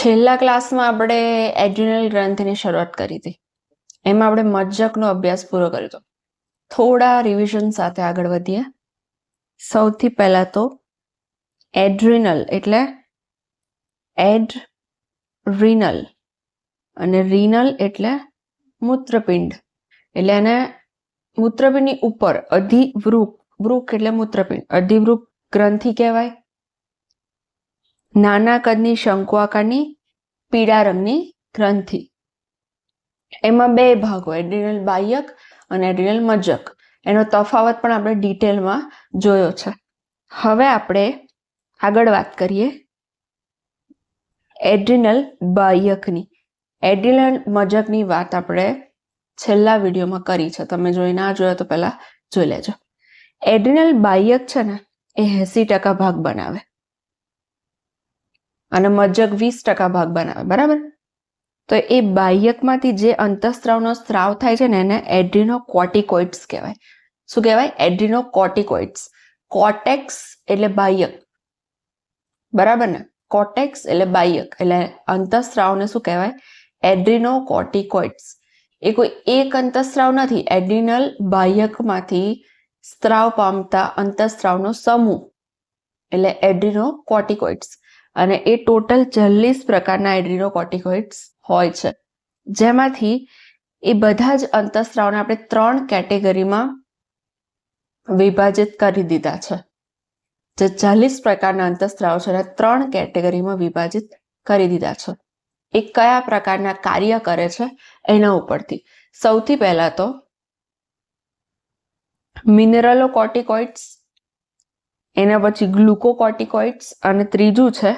છેલ્લા ક્લાસમાં આપણે એડ્રિનલ ગ્રંથિની શરૂઆત કરી હતી. એમાં આપણે મજ્જકનો અભ્યાસ પૂરો કર્યો હતો. થોડા રિવિઝન સાથે આગળ વધીએ. સૌથી પહેલા તો એડ્રિનલ એટલે એડ્રિનલ અને રીનલ એટલે મૂત્રપિંડ. એટલે એને મૂત્રપિંડની ઉપર અધિવૃક, વૃક એટલે મૂત્રપિંડ, અધિવૃક ગ્રંથિ કહેવાય. નાના કદની શંકુ આકારની પીળા રંગની ગ્રંથિ. એમાં બે ભાગ હોય, એડ્રિનલ બાહ્યક અને એડ્રિનલ મજ્જક. એનો તફાવત પણ આપણે ડિટેલમાં જોયો છે. હવે આપણે આગળ વાત કરીએ એડ્રિનલ બાહ્યકની. એડ્રિનલ મજ્જકની વાત આપણે છેલ્લા વિડીયોમાં કરી છે. તમે જોઈ ના જોયો તો પહેલા જોઈ લેજો. એડ્રિનલ બાહ્યક છે ને એ 80% ભાગ બનાવે અને મજ્જક 20% ભાગ બનાવે, બરાબર? તો એ બાહ્યકમાંથી જે અંતઃસ્ત્રાવનો સ્ત્રાવ થાય છે ને એને એડ્રિનોકોર્ટિકોઇડ્સ કહેવાય. શું કહેવાય? એડ્રિનોકોર્ટિકોઇડ્સ. કોર્ટેક્સ એટલે બાહ્યક, બરાબર ને? કોર્ટેક્સ એટલે બાહ્યક, એટલે અંતઃસ્ત્રાવને શું કહેવાય? એડ્રિનોકોર્ટિકોઇડ્સ. એ કોઈ એક અંતઃસ્ત્રાવ નથી, એડ્રિનલ બાહ્યકમાંથી સ્ત્રાવ પામતા અંતઃસ્ત્રાવનો સમૂહ એટલે એડ્રિનોકોર્ટિકોઇડ્સ. અને એ ટોટલ 40 પ્રકારના એડ્રિનોકોર્ટિકોઇડ્સ હોય છે, જેમાંથી એ બધા જ અંતઃસ્ત્રાવને આપણે 3 કેટેગરીમાં વિભાજિત કરી દીધા છે. જે 40 પ્રકારના અંતઃસ્ત્રાવ છે એને 3 કેટેગરીમાં વિભાજિત કરી દીધા છે. એ કયા પ્રકારના કાર્ય કરે છે એના ઉપરથી. સૌથી પહેલા તો મિનરલોકોર્ટિકોઇડ્સ, એના પછી ગ્લુકોકોર્ટિકોઇડ્સ અને ત્રીજું છે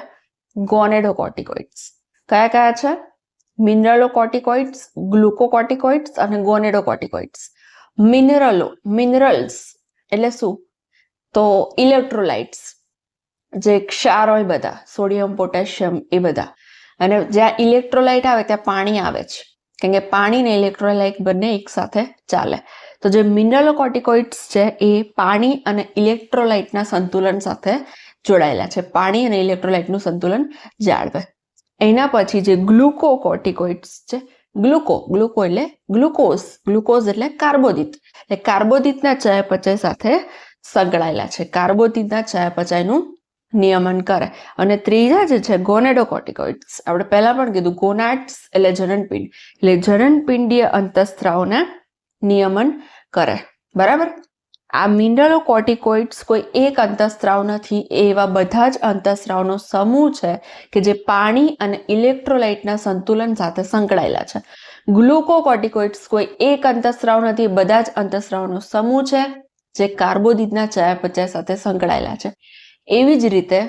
ગોનેડોકોર્ટિકોઇડ્સ. કયા કયા છે? મિનરલોકોર્ટિકોઇડ્સ, ગ્લુકોકોર્ટિકોઇડ્સ અને ગોનેડોકોર્ટિકોઇડ્સ. મિનરલ્સ એટલે શું? તો ઇલેક્ટ્રોલાઇટ્સ, જે ક્ષાર હોય બધા, સોડિયમ, પોટેશિયમ, એ બધા. અને જ્યાં ઇલેક્ટ્રોલાઇટ આવે ત્યાં પાણી આવે છે, કેમ કે પાણી ને ઇલેક્ટ્રોલાઇટ બંને એક સાથે ચાલે. તો જે મિનરલોકોર્ટિકોઇડ્સ છે એ પાણી અને ઇલેક્ટ્રોલાઇટના સંતુલન સાથે જોડાયેલા છે. પાણી અને ઇલેક્ટ્રોલાઇટનું સંતુલન જાળવે. એના પછી જે ગ્લુકોકોર્ટિકોઇડ્સ છે, ગ્લુકો એટલે ગ્લુકોઝ એટલે કાર્બોદિત. એટલે કાર્બોદિતના ચયાપચય સાથે સંકળાયેલા છે. કાર્બોદિતના ચયાપચયનું નિયમન કરે. અને ત્રીજા જે છે ગોનેડોકોર્ટિકોઇડ્સ, આપણે પહેલા પણ કીધું, ગોનાડ્સ એટલે જનનપિંડ, એટલે જનનપિંડીય અંતઃસ્ત્રાવોના નિયમન કરે, બરાબર? આ મિનરલોકોર્ટિકોઇડ્સ કોઈ એક અંતઃસ્ત્રાવ નથી, એવા બધા જ અંતઃસ્ત્રાવનો સમૂહ છે કે જે પાણી અને ઇલેક્ટ્રોલાઇટના સંતુલન સાથે સંકળાયેલા છે. ગ્લુકોકોર્ટિકોઇડ્સ કોઈ એક અંતઃસ્ત્રાવ નથી, બધા જ અંતઃસ્ત્રાવનો સમૂહ છે જે કાર્બોદિતના ચયાપચય સાથે સંકળાયેલા છે. એવી જ રીતે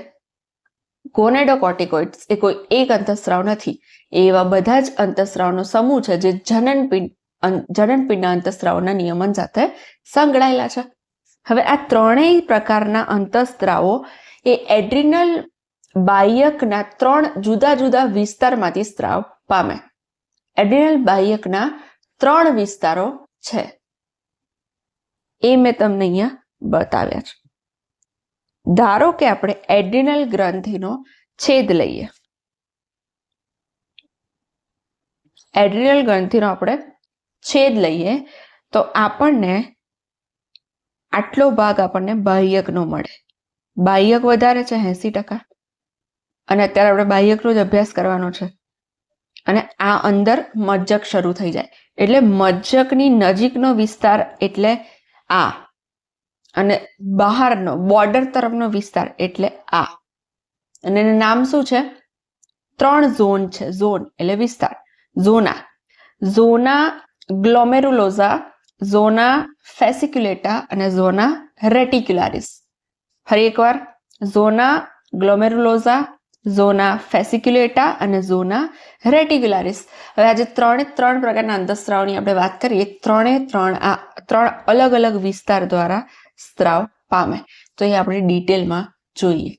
ગોનેડોકોર્ટિકોઇડ્સ એ કોઈ એક અંતઃસ્ત્રાવ નથી, એવા બધા જ અંતઃસ્ત્રાવનો સમૂહ છે જે જનનપિંડના અંતઃસ્ત્રાવોના નિયમન સાથે સંકળાયેલા છે. હવે આ ત્રણેય પ્રકારના અંતઃસ્ત્રાવો એ એડ્રિનલ બાહ્યકના 3 જુદા જુદા વિસ્તારમાંથી સ્ત્રાવ પામે. એડ્રિનલ બાહ્યકના 3 વિસ્તારો છે, એ મેં તમને અહીંયા બતાવ્યા છે. ધારો કે આપણે એડ્રિનલ ગ્રંથિનો છેદ લઈએ. એડ્રિનલ ગ્રંથિનો આપણે છેદ લઈએ તો આપણને આટલો ભાગ આપણને બાહ્યકનો મળે. બાહ્યક વધારે છે 80%, અને અત્યારે આપણે બાહ્યકનો જ અભ્યાસ કરવાનો છે. અને આ અંદર મજ્જક શરૂ થઈ જાય, એટલે મજ્જકની નજીકનો વિસ્તાર એટલે આ, અને બહારનો બોર્ડર તરફનો વિસ્તાર એટલે આ. અને એનું નામ શું છે? 3 ઝોન છે. ઝોન એટલે વિસ્તાર. ઝોના ગ્લોમેરુલોઝા, ઝોના ફેસિક્યુલેટા અને ઝોના રેટિક્યુલારિસ. ફરી એકવાર, ઝોના ગ્લોમેરુલોઝા, ઝોના ફેસિક્યુલેટા અને ઝોના રેટિક્યુલારિસ. હવે આજે 3 પ્રકારના અંતઃસ્ત્રાવની આપણે વાત કરીએ. 3 અલગ અલગ વિસ્તાર દ્વારા સ્ત્રાવ પામે. તો એ આપણે ડિટેલમાં જોઈએ.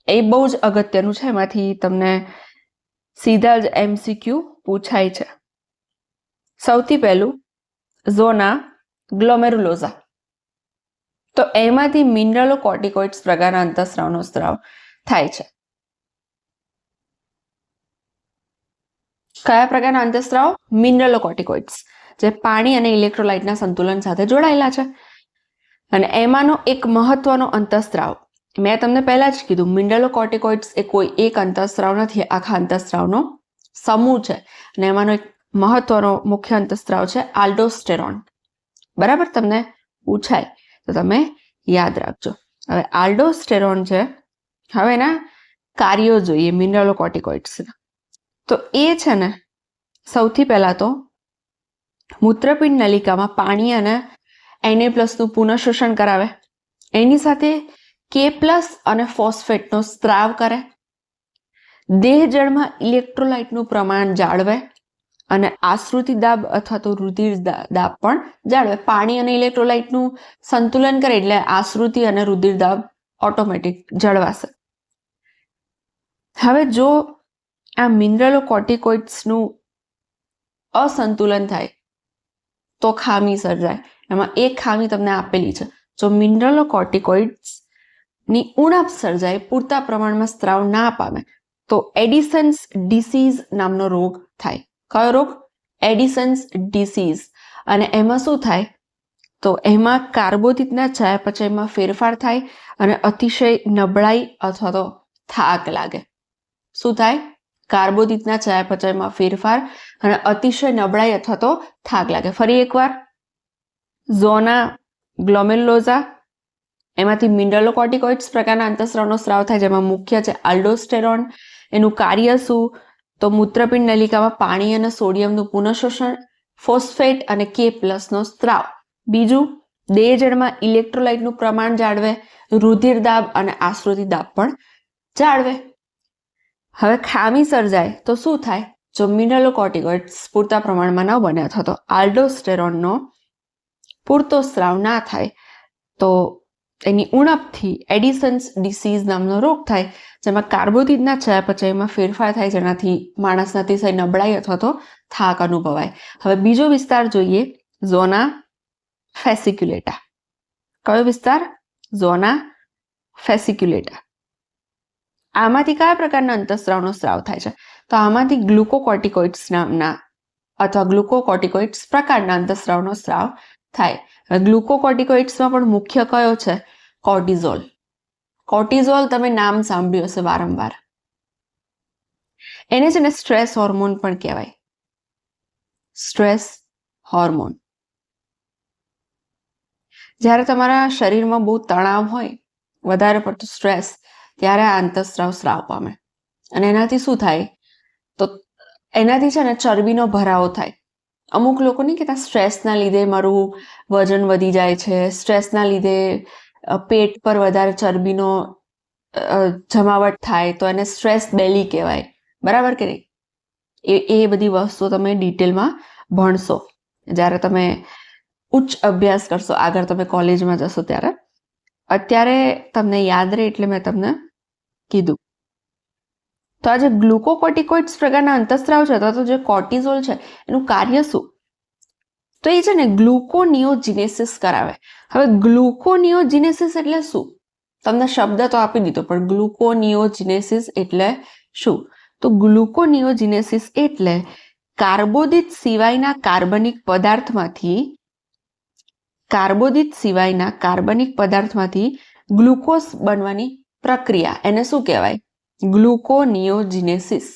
એ બહુ જ અગત્યનું છે. એમાંથી તમને સીધા જ MCQ પૂછાય છે. સૌથી પહેલું ઝોના ગ્લોમેરુલોઝા. તો એમાંથી મિનરલોકોર્ટિકોઇડ્સ પ્રકારના અંતઃસ્ત્રાવનો સ્ત્રાવ થાય છે. કયા પ્રકારના અંતઃસ્ત્રાવ? મિનરલોકોર્ટિકોઇડ્સ, જે પાણી અને ઇલેક્ટ્રોલાઇટના સંતુલન સાથે જોડાયેલા છે. અને એમાંનો એક મહત્વનો અંતઃસ્ત્રાવ, મેં તમને પહેલા જ કીધું, મિનરલોકોર્ટિકોઇડ્સ એ કોઈ એક અંતઃસ્ત્રાવ નથી, આખા અંતઃસ્ત્રાવનો સમૂહ છે. અને એમાંનો એક મહત્વનો મુખ્ય અંતઃસ્ત્રાવ છે આલ્ડોસ્ટેરોન. બરાબર, તમને પૂછાય તો તમે યાદ રાખજો. હવે આલ્ડોસ્ટેરોન છે, હવે એના કાર્યો જોઈએ મિનરલોકોર્ટિકોઇડ્સના. તો એ છે ને, સૌથી પહેલા તો મૂત્રપિંડ નલિકામાં પાણી અને Na+નું પુનઃશોષણ કરાવે. એની સાથે K+ અને ફોસ્ફેટનો સ્ત્રાવ કરે. દેહ જળમાં ઇલેક્ટ્રોલાઇટનું પ્રમાણ જાળવે અને આશ્રુતિ દાબ અથવા તો રુધિર દાબ પણ જાળવે. પાણી અને ઇલેક્ટ્રોલાઇટનું સંતુલન કરે એટલે આશ્રુતિ અને રુધિર દાબ ઓટોમેટિક જળવાશે. હવે જો આ મિનરલોકોર્ટિકોઇડ્સનું અસંતુલન થાય તો ખામી સર્જાય. એમાં એક ખામી તમને આપેલી છે, જો મિનરલોકોર્ટિકોઇડ્સની ઉણપ સર્જાય, પૂરતા પ્રમાણમાં સ્ત્રાવ ના પામે, તો એડિસન્સ ડિસીઝ નામનો રોગ થાય. કયો રોગ? એડિસન્સ ડિસીઝ. અને એમાં શું થાય? તો એમાં કાર્બોદિતના ચયાપચયમાં ફેરફાર થાય અને અતિશય નબળાઈ અથવા તો થાક લાગે. શું થાય? કાર્બોદિતના ચયાપચયમાં ફેરફાર અને અતિશય નબળાઈ અથવા તો થાક લાગે. ફરી એકવાર, ઝોના ગ્લોમેરુલોઝા, એમાંથી મિનરલોકોર્ટિકોઇડ્સ પ્રકારના અંતઃસ્ત્રાવનો સ્ત્રાવ થાય, જેમાં મુખ્ય છે આલ્ડોસ્ટેરોન. એનું કાર્ય શું? તો મૂત્રપિંડ નલિકામાં પાણી અને સોડિયમનું પુનઃશોષણ, ફોસ્ફેટ અને K+ નો સ્ત્રાવ. બીજું, દેહ જળમાં ઇલેક્ટ્રોલાઇટનું પ્રમાણ જાળવે, રુધિર દાબ અને આશ્રુતિ દાબ પણ જાળવે. હવે ખામી સર્જાય તો શું થાય? જો મિનરલોકોર્ટિકોઇડ્સ પૂરતા પ્રમાણમાં ન બને અથવા તો આલ્ડોસ્ટેરોનનો પૂરતો સ્ત્રાવ ના થાય, તો એની ઉણપથી એડિસન્સ ડિસીઝ નામનો રોગ થાય, જેમાં કાર્બોદિતના ચયાપચયમાં ફેરફાર થાય, જેનાથી માણસના અતિશય નબળાઈ અથવા તો થાક અનુભવાય. હવે બીજો વિસ્તાર જોઈએ, ઝોના ફેસિક્યુલેટા. કયો વિસ્તાર? ઝોના ફેસિક્યુલેટા. આમાંથી કયા પ્રકારના અંતઃસ્ત્રાવનો સ્ત્રાવ થાય છે? તો આમાંથી ગ્લુકોકોર્ટિકોઇડ્સ નામના અથવા ગ્લુકોકોર્ટિકોઇડ્સ પ્રકારના અંતઃસ્ત્રાવનો સ્ત્રાવ થાય. ગ્લુકોકોર્ટિકોઇડ્સમાં પણ મુખ્ય કયો છે? કોર્ટિઝોલ. કોર્ટિઝોલ તમે નામ સાંભળ્યું હશે વારંવાર. એને છે ને સ્ટ્રેસ હોર્મોન પણ કહેવાય. Stress hormone. જ્યારે તમારા શરીરમાં બહુ તણાવ હોય, વધારે પડતું સ્ટ્રેસ, ત્યારે આ અંતઃસ્ત્રાવ સ્રાવ પામે. અને એનાથી શું થાય? તો એનાથી છે ને ચરબીનો ભરાવો થાય. અમુક લોકો નહીં કહેતા સ્ટ્રેસના લીધે મારું વજન વધી જાય છે, સ્ટ્રેસના લીધે પેટ પર વધારે ચરબીનો જમાવટ થાય, તો એને સ્ટ્રેસ બેલી કહેવાય. બરાબર કે નહીં? એ બધી વસ્તુઓ તમે ડિટેલમાં ભણશો જ્યારે તમે ઉચ્ચ અભ્યાસ કરશો, આગળ તમે કોલેજમાં જશો ત્યારે. અત્યારે તમને યાદ રહે એટલે મેં તમને કીધું. તો આ જે ગ્લુકોકોર્ટિકોઇડ્સ પ્રકારના અંતઃસ્ત્રાવ છે, અથવા તો જે કોર્ટિઝોલ છે, એનું કાર્ય શું? તો એ છે ને ગ્લુકોનિયોજિનેસિસ કરાવે. હવે ગ્લુકોનિયોજિનેસિસ એટલે શું? તમને શબ્દ તો આપી દીધો, પણ ગ્લુકોનિયોજિનેસિસ એટલે શું? તો ગ્લુકોનિયોજિનેસિસ એટલે કાર્બોદિત સિવાયના કાર્બનિક પદાર્થમાંથી ગ્લુકોઝ બનવાની પ્રક્રિયા, એને શું કહેવાય? ગ્લુકોનિયોજિનેસિસ.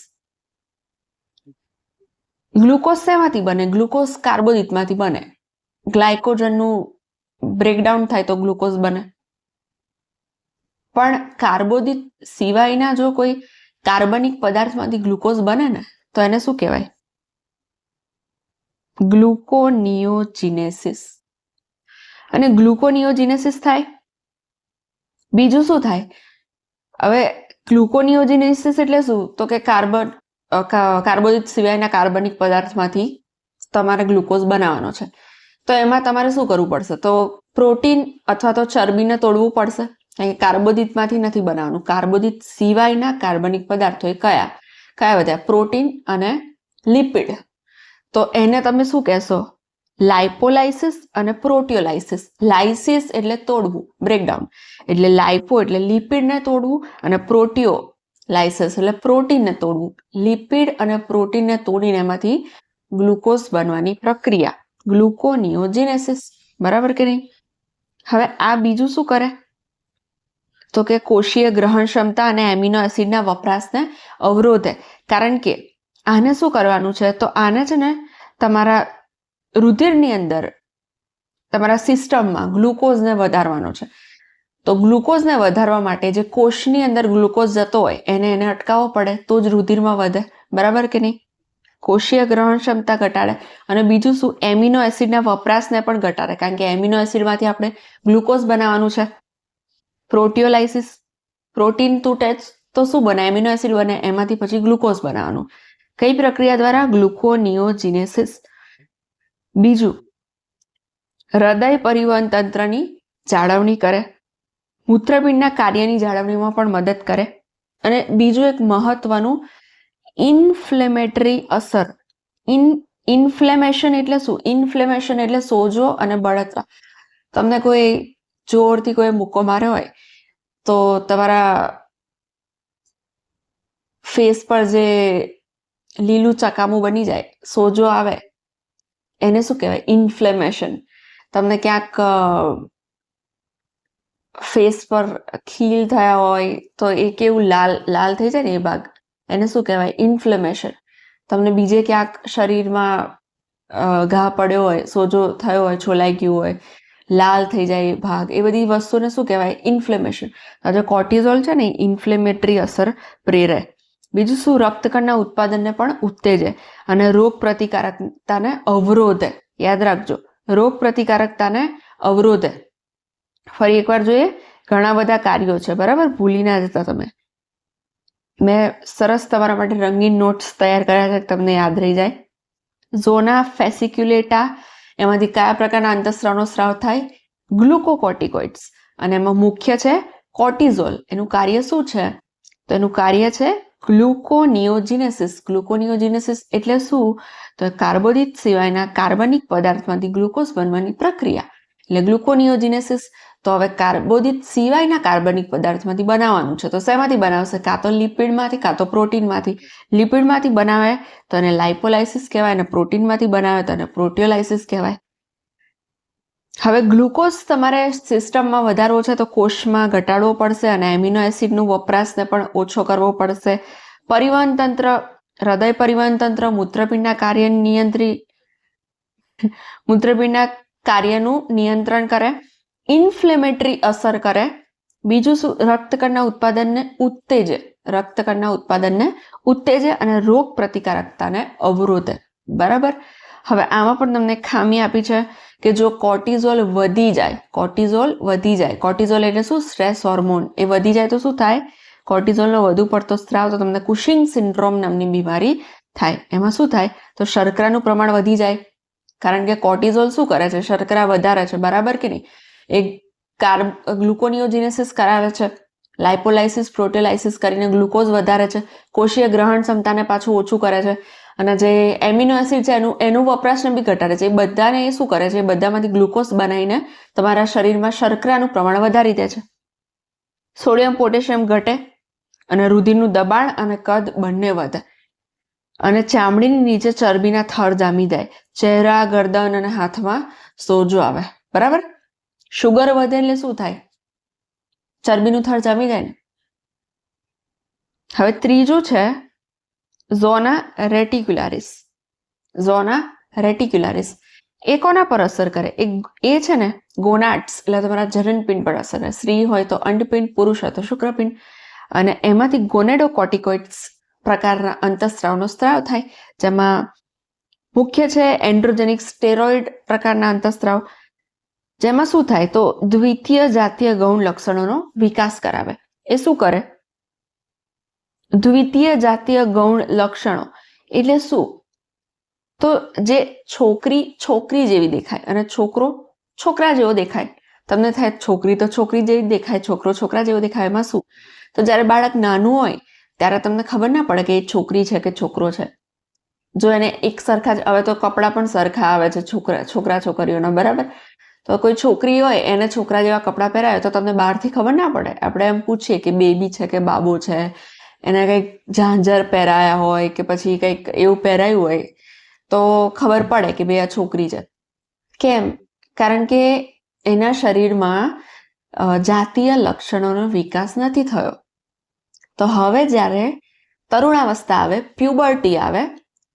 ગ્લુકોઝ શેમાંથી બને? ગ્લુકોઝ કાર્બોદિતમાંથી બને. ગ્લાયકોજનનું બ્રેકડાઉન થાય તો ગ્લુકોઝ બને. પણ કાર્બોદિત સિવાયના જો કોઈ કાર્બનિક પદાર્થમાંથી ગ્લુકોઝ બને ને, તો એને શું કહેવાય? ગ્લુકોનિયોજિનેસિસ. અને ગ્લુકોનિયોજિનેસિસ થાય, બીજું શું થાય? હવે ગ્લુકોનિયોજિનેસિસ એટલે શું? તો કે કાર્બોદિત સિવાયના કાર્બનિક પદાર્થમાંથી તમારે ગ્લુકોઝ બનાવવાનો છે. તો એમાં તમારે શું કરવું પડશે? તો પ્રોટીન અથવા તો ચરબીને તોડવું પડશે. કાર્બોદિતમાંથી નથી બનાવવાનું. કાર્બોદિત સિવાયના કાર્બનિક પદાર્થો એ કયા બધા? પ્રોટીન અને લિપિડ. તો એને તમે શું કહેશો? લાઇપોલાઇસિસ અને પ્રોટિયોલાઇસિસ. લાઇસિસ એટલે તોડવું, બ્રેકડાઉન. એટલે લાઇપો એટલે લિપિડને તોડવું, અને પ્રોટિયો લાઇસેસ એટલે પ્રોટીનને તોડવું. લિપિડ અને પ્રોટીનને તોડીને એમાંથી ગ્લુકોઝ બનવાની પ્રક્રિયા ગ્લુકોનિયોજિનેસિસ. બરાબર કે નહીં? હવે આ બીજું શું કરે તો કે કોષીય ગ્રહણ ક્ષમતા અને એમિનો એસિડના વપરાશને અવરોધે. કારણ કે આને શું કરવાનું છે તો આને છે ને તમારા રુધિરની અંદર તમારા સિસ્ટમમાં ગ્લુકોઝને વધારવાનો છે. તો ગ્લુકોઝને વધારવા માટે જે કોષની અંદર ગ્લુકોઝ જતો હોય એને અટકાવવો પડે તો જ રુધિરમાં વધે. બરાબર કે નહીં? કોષીય ગ્રહણ ક્ષમતા ઘટાડે. અને બીજું શું? એમિનો એસિડના વપરાશને પણ ઘટાડે. કારણ કે એમિનો એસિડમાંથી આપણે ગ્લુકોઝ બનાવવાનું છે. પ્રોટીયોલાઇસિસ. પ્રોટીન તૂટે તો શું બને? એમિનો એસિડ બને. એમાંથી પછી ગ્લુકોઝ બનાવવાનું. કઈ પ્રક્રિયા દ્વારા? ગ્લુકોનિયોજિનેસિસ. બીજું, હૃદય પરિવહન તંત્રની જાળવણી કરે. મૂત્રપિંડના કાર્યની જાળવણીમાં પણ મદદ કરે. અને બીજું એક મહત્વનું, ઇન્ફ્લેમેટરી અસર. ઇન્ફ્લેમેશન એટલે શું? ઇન્ફ્લેમેશન એટલે સોજો અને બળતરા. તમને કોઈ જોરથી કોઈ મુક્કો માર્યો હોય તો તમારા ફેસ પર જે લીલું ચકામું બની જાય, સોજો આવે, એને શું કહેવાય? ઇન્ફ્લેમેશન. તમને ક્યાંક ફેસ પર ખીલ થયા હોય તો એ કેવું લાલ લાલ થઈ જાય ને એ ભાગ, એને શું કહેવાય? ઇન્ફ્લેમેશન. તમને બીજે ક્યાંક શરીરમાં ઘા પડ્યો હોય, સોજો થયો હોય, છોલાઈ ગયું હોય, લાલ થઈ જાય એ ભાગ, એ બધી વસ્તુને શું કહેવાય? ઇન્ફ્લેમેશન. આજે કોર્ટિઝોલ છે ને ઇન્ફ્લેમેટરી અસર પ્રેરે. બીજું શું? રક્તકણના ઉત્પાદનને પણ ઉત્તેજે અને રોગ પ્રતિકારકતાને અવરોધે. યાદ રાખજો, રોગ પ્રતિકારકતાને અવરોધે. ફરી એકવાર જોઈએ, ઘણા બધા કાર્યો છે. બરાબર? ભૂલી ના જતા તમે. મેં સરસ તમારા માટે રંગીન નોટ્સ તૈયાર કર્યા છે, તમને યાદ રહી જાય. ઝોના ફેસિક્યુલેટા, એમાંથી કયા પ્રકારના અંતઃસ્રાવનો સ્રાવ થાય? ગ્લુકોકોર્ટિકોઇડ્સ. અને એમાં મુખ્ય છે કોર્ટિઝોલ. એનું કાર્ય શું છે? તો એનું કાર્ય છે ગ્લુકોનિયોજિનેસિસ. ગ્લુકોનિયોજિનેસિસ એટલે શું? તો કાર્બોદિત સિવાયના કાર્બનિક પદાર્થમાંથી ગ્લુકોઝ બનવાની પ્રક્રિયા એટલે ગ્લુકોનિયોજિનેસિસ. તો હવે કાર્બોદિત સિવાયના કાર્બનિક પદાર્થમાંથી બનાવવાનું છે. તો શેમાંથી બનાવશે? કાં તો લિપિડમાંથી, કાં તો પ્રોટીનમાંથી. લિપિડમાંથી બનાવે તો એને લાઇપોલાઇસિસ કહેવાય, અને પ્રોટીનમાંથી બનાવે તો એને પ્રોટીયોલાઇસિસ કહેવાય. હવે ગ્લુકોઝ તમારે સિસ્ટમમાં વધારવો છે તો કોષમાં ઘટાડવો પડશે અને એમિનો એસિડનું વપરાશને પણ ઓછો કરવો પડશે. પરિવહન તંત્ર, હૃદય પરિવહન તંત્ર, મૂત્રપિંડના કાર્યનું નિયંત્રણ કરે. ઇન્ફ્લેમેટરી અસર કરે. બીજું શું? રક્તકણના ઉત્પાદનને ઉત્તેજે. રક્તકણના ઉત્પાદનને ઉત્તેજે અને રોગ પ્રતિકારકતાને અવરોધે. બરાબર? હવે આમાં પણ તમને ખામી આપી છે કે જો કોર્ટિઝોલ વધી જાય, કોર્ટિઝોલ એટલે શું? Stress hormone. એ વધી જાય તો શું થાય? કોર્ટિઝોલનો વધુ પડતો સ્ત્રાવ તો તમને કુશિંગ સિન્ડ્રોમ નામની બીમારી થાય. એમાં શું થાય? તો શર્કરાનું પ્રમાણ વધી જાય. કારણ કે કોર્ટિઝોલ શું કરે છે? શર્કરા વધારે છે. બરાબર કે નહીં? એ ગ્લુકોનિયોજિનેસિસ કરાવે છે, લાઇપોલાઇસિસ, પ્રોટીયોલાઇસિસ કરીને ગ્લુકોઝ વધારે છે, કોષીય ગ્રહણ ક્ષમતાને પાછું ઓછું કરે છે, અને જે એમિનો એસિડ છે એનું વપરાશને બી ઘટાડે છે. એ બધાને એ શું કરે છે? એ બધામાંથી ગ્લુકોઝ બનાવીને તમારા શરીરમાં શર્કરાનું પ્રમાણ વધારી દે છે. સોડિયમ પોટેશિયમ ઘટે અને રુધિરનું દબાણ અને કદ બંને વધે. અને ચામડીની નીચે ચરબીના થર જામી જાય. ચહેરા, ગરદન અને હાથમાં સોજો આવે. બરાબર? શુગર વધે એટલે શું થાય? ચરબીનું થર જામી જાય ને. હવે ત્રીજું છે ઝોના રેટિક્યુલારિસ. ઝોના રેટિક્યુલારિસ એ કોના પર અસર કરે? એ છે ને ગોનાડ્સ એટલે તમારા જનનપિંડ પર અસર કરે. સ્ત્રી હોય તો અંડપિંડ, પુરુષ હોય તો શુક્રપિંડ. અને એમાંથી ગોનેડોકોર્ટિકોઇડ્સ પ્રકારના અંતઃસ્રાવનો સ્ત્રાવ થાય, જેમાં મુખ્ય છે એન્ડ્રોજેનિક સ્ટેરોઇડ પ્રકારના અંતઃસ્રાવ. જેમાં શું થાય? તો દ્વિતીય જાતીય ગૌણ લક્ષણોનો વિકાસ કરાવે. એ શું કરે? દ્વિતીય જાતીય ગૌણ લક્ષણો એટલે શું? તો જે છોકરી જેવી દેખાય અને છોકરો છોકરા જેવો દેખાય. તમને થાય છોકરી તો છોકરી જેવી દેખાય, છોકરો છોકરા જેવો દેખાય. એમાં શું? તો જ્યારે બાળક નાનું હોય ત્યારે તમને ખબર ના પડે કે એ છોકરી છે કે છોકરો છે. જો એને એક સરખા જ, હવે તો કપડાં પણ સરખા આવે છે છોકરા છોકરીઓના. બરાબર? તો કોઈ છોકરી હોય એને છોકરા જેવા કપડાં પહેરાવે તો તમને બહારથી ખબર ના પડે. આપણે એમ પૂછીએ કે બેબી છે કે બાબો છે, એને કંઈક ઝાંઝર પહેરાયા હોય કે પછી કંઈક એવું પહેરાયું હોય તો ખબર પડે કે ભાઈ આ છોકરી છે. કેમ? કારણ કે એના શરીરમાં જાતીય લક્ષણોનો વિકાસ નથી થયો. તો હવે જ્યારે તરુણાવસ્થા આવે, પ્યુબર્ટી આવે,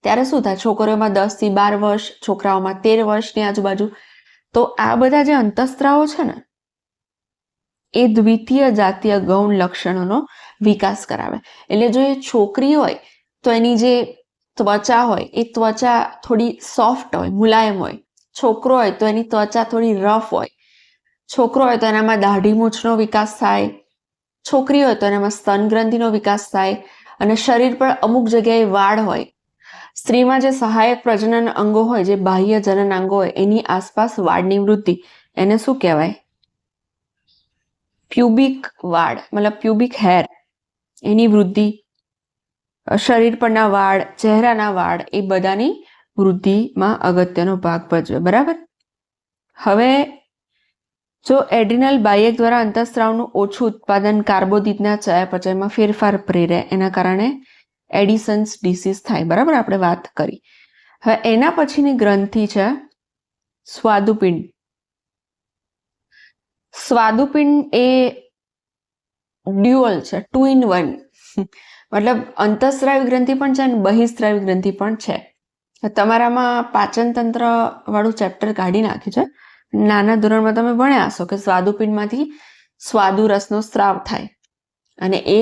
ત્યારે શું થાય? છોકરીઓમાં 10 થી 12 વર્ષ, છોકરાઓમાં 13 વર્ષની આજુબાજુ. તો આ બધા જે અંતઃસ્ત્રાવો છે ને, એ દ્વિતીય જાતીય ગૌણ લક્ષણોનો વિકાસ કરાવે. એટલે જો એ છોકરી હોય તો એની જે ત્વચા હોય એ ત્વચા થોડી સોફ્ટ હોય, મુલાયમ હોય. છોકરો હોય તો એની ત્વચા થોડી રફ હોય. છોકરો હોય તો એનામાં દાઢી મૂછનો વિકાસ થાય, છોકરી હોય તો એનામાં સ્તન ગ્રંથિનો વિકાસ થાય, અને શરીર પર અમુક જગ્યાએ વાળ હોય. સ્ત્રીમાં જે સહાયક પ્રજનન અંગો હોય, જે બાહ્ય જનન અંગો હોય, એની આસપાસ વાળની વૃદ્ધિ, એને શું કહેવાય? પ્યુબિક વાળ, મતલબ પ્યુબિક હેર, એની વૃદ્ધિ. શરીર પરના વાળ, ચહેરાના વાળ, એ બધાની વૃદ્ધિમાં અગત્યનો ભાગ ભજવે. બરાબર? હવે જો એડ્રિનલ બાહ્યક દ્વારા અંતઃસ્ત્રાવનું ઓછું ઉત્પાદન કાર્બોદિતના ચયાપચયમાં ફેરફાર પ્રેરે, એના કારણે એડિસન્સ ડિસીઝ થાય. બરાબર? આપણે વાત કરી. હવે એના પછીની ગ્રંથિ છે સ્વાદુપિંડ. સ્વાદુપિંડ એ ડ્યુઅલ છે, 2 in 1. મતલબ અંતઃસ્રાવી ગ્રંથિ પણ છે અને બહિસ્ત્રાવી ગ્રંથિ પણ છે. તમારામાં પાચન તંત્ર વાળું ચેપ્ટર કાઢી નાખ્યું છે. નાના ધોરણમાં તમે ભણ્યા હશો કે સ્વાદુપિંડમાંથી સ્વાદુ રસનો સ્ત્રાવ થાય અને એ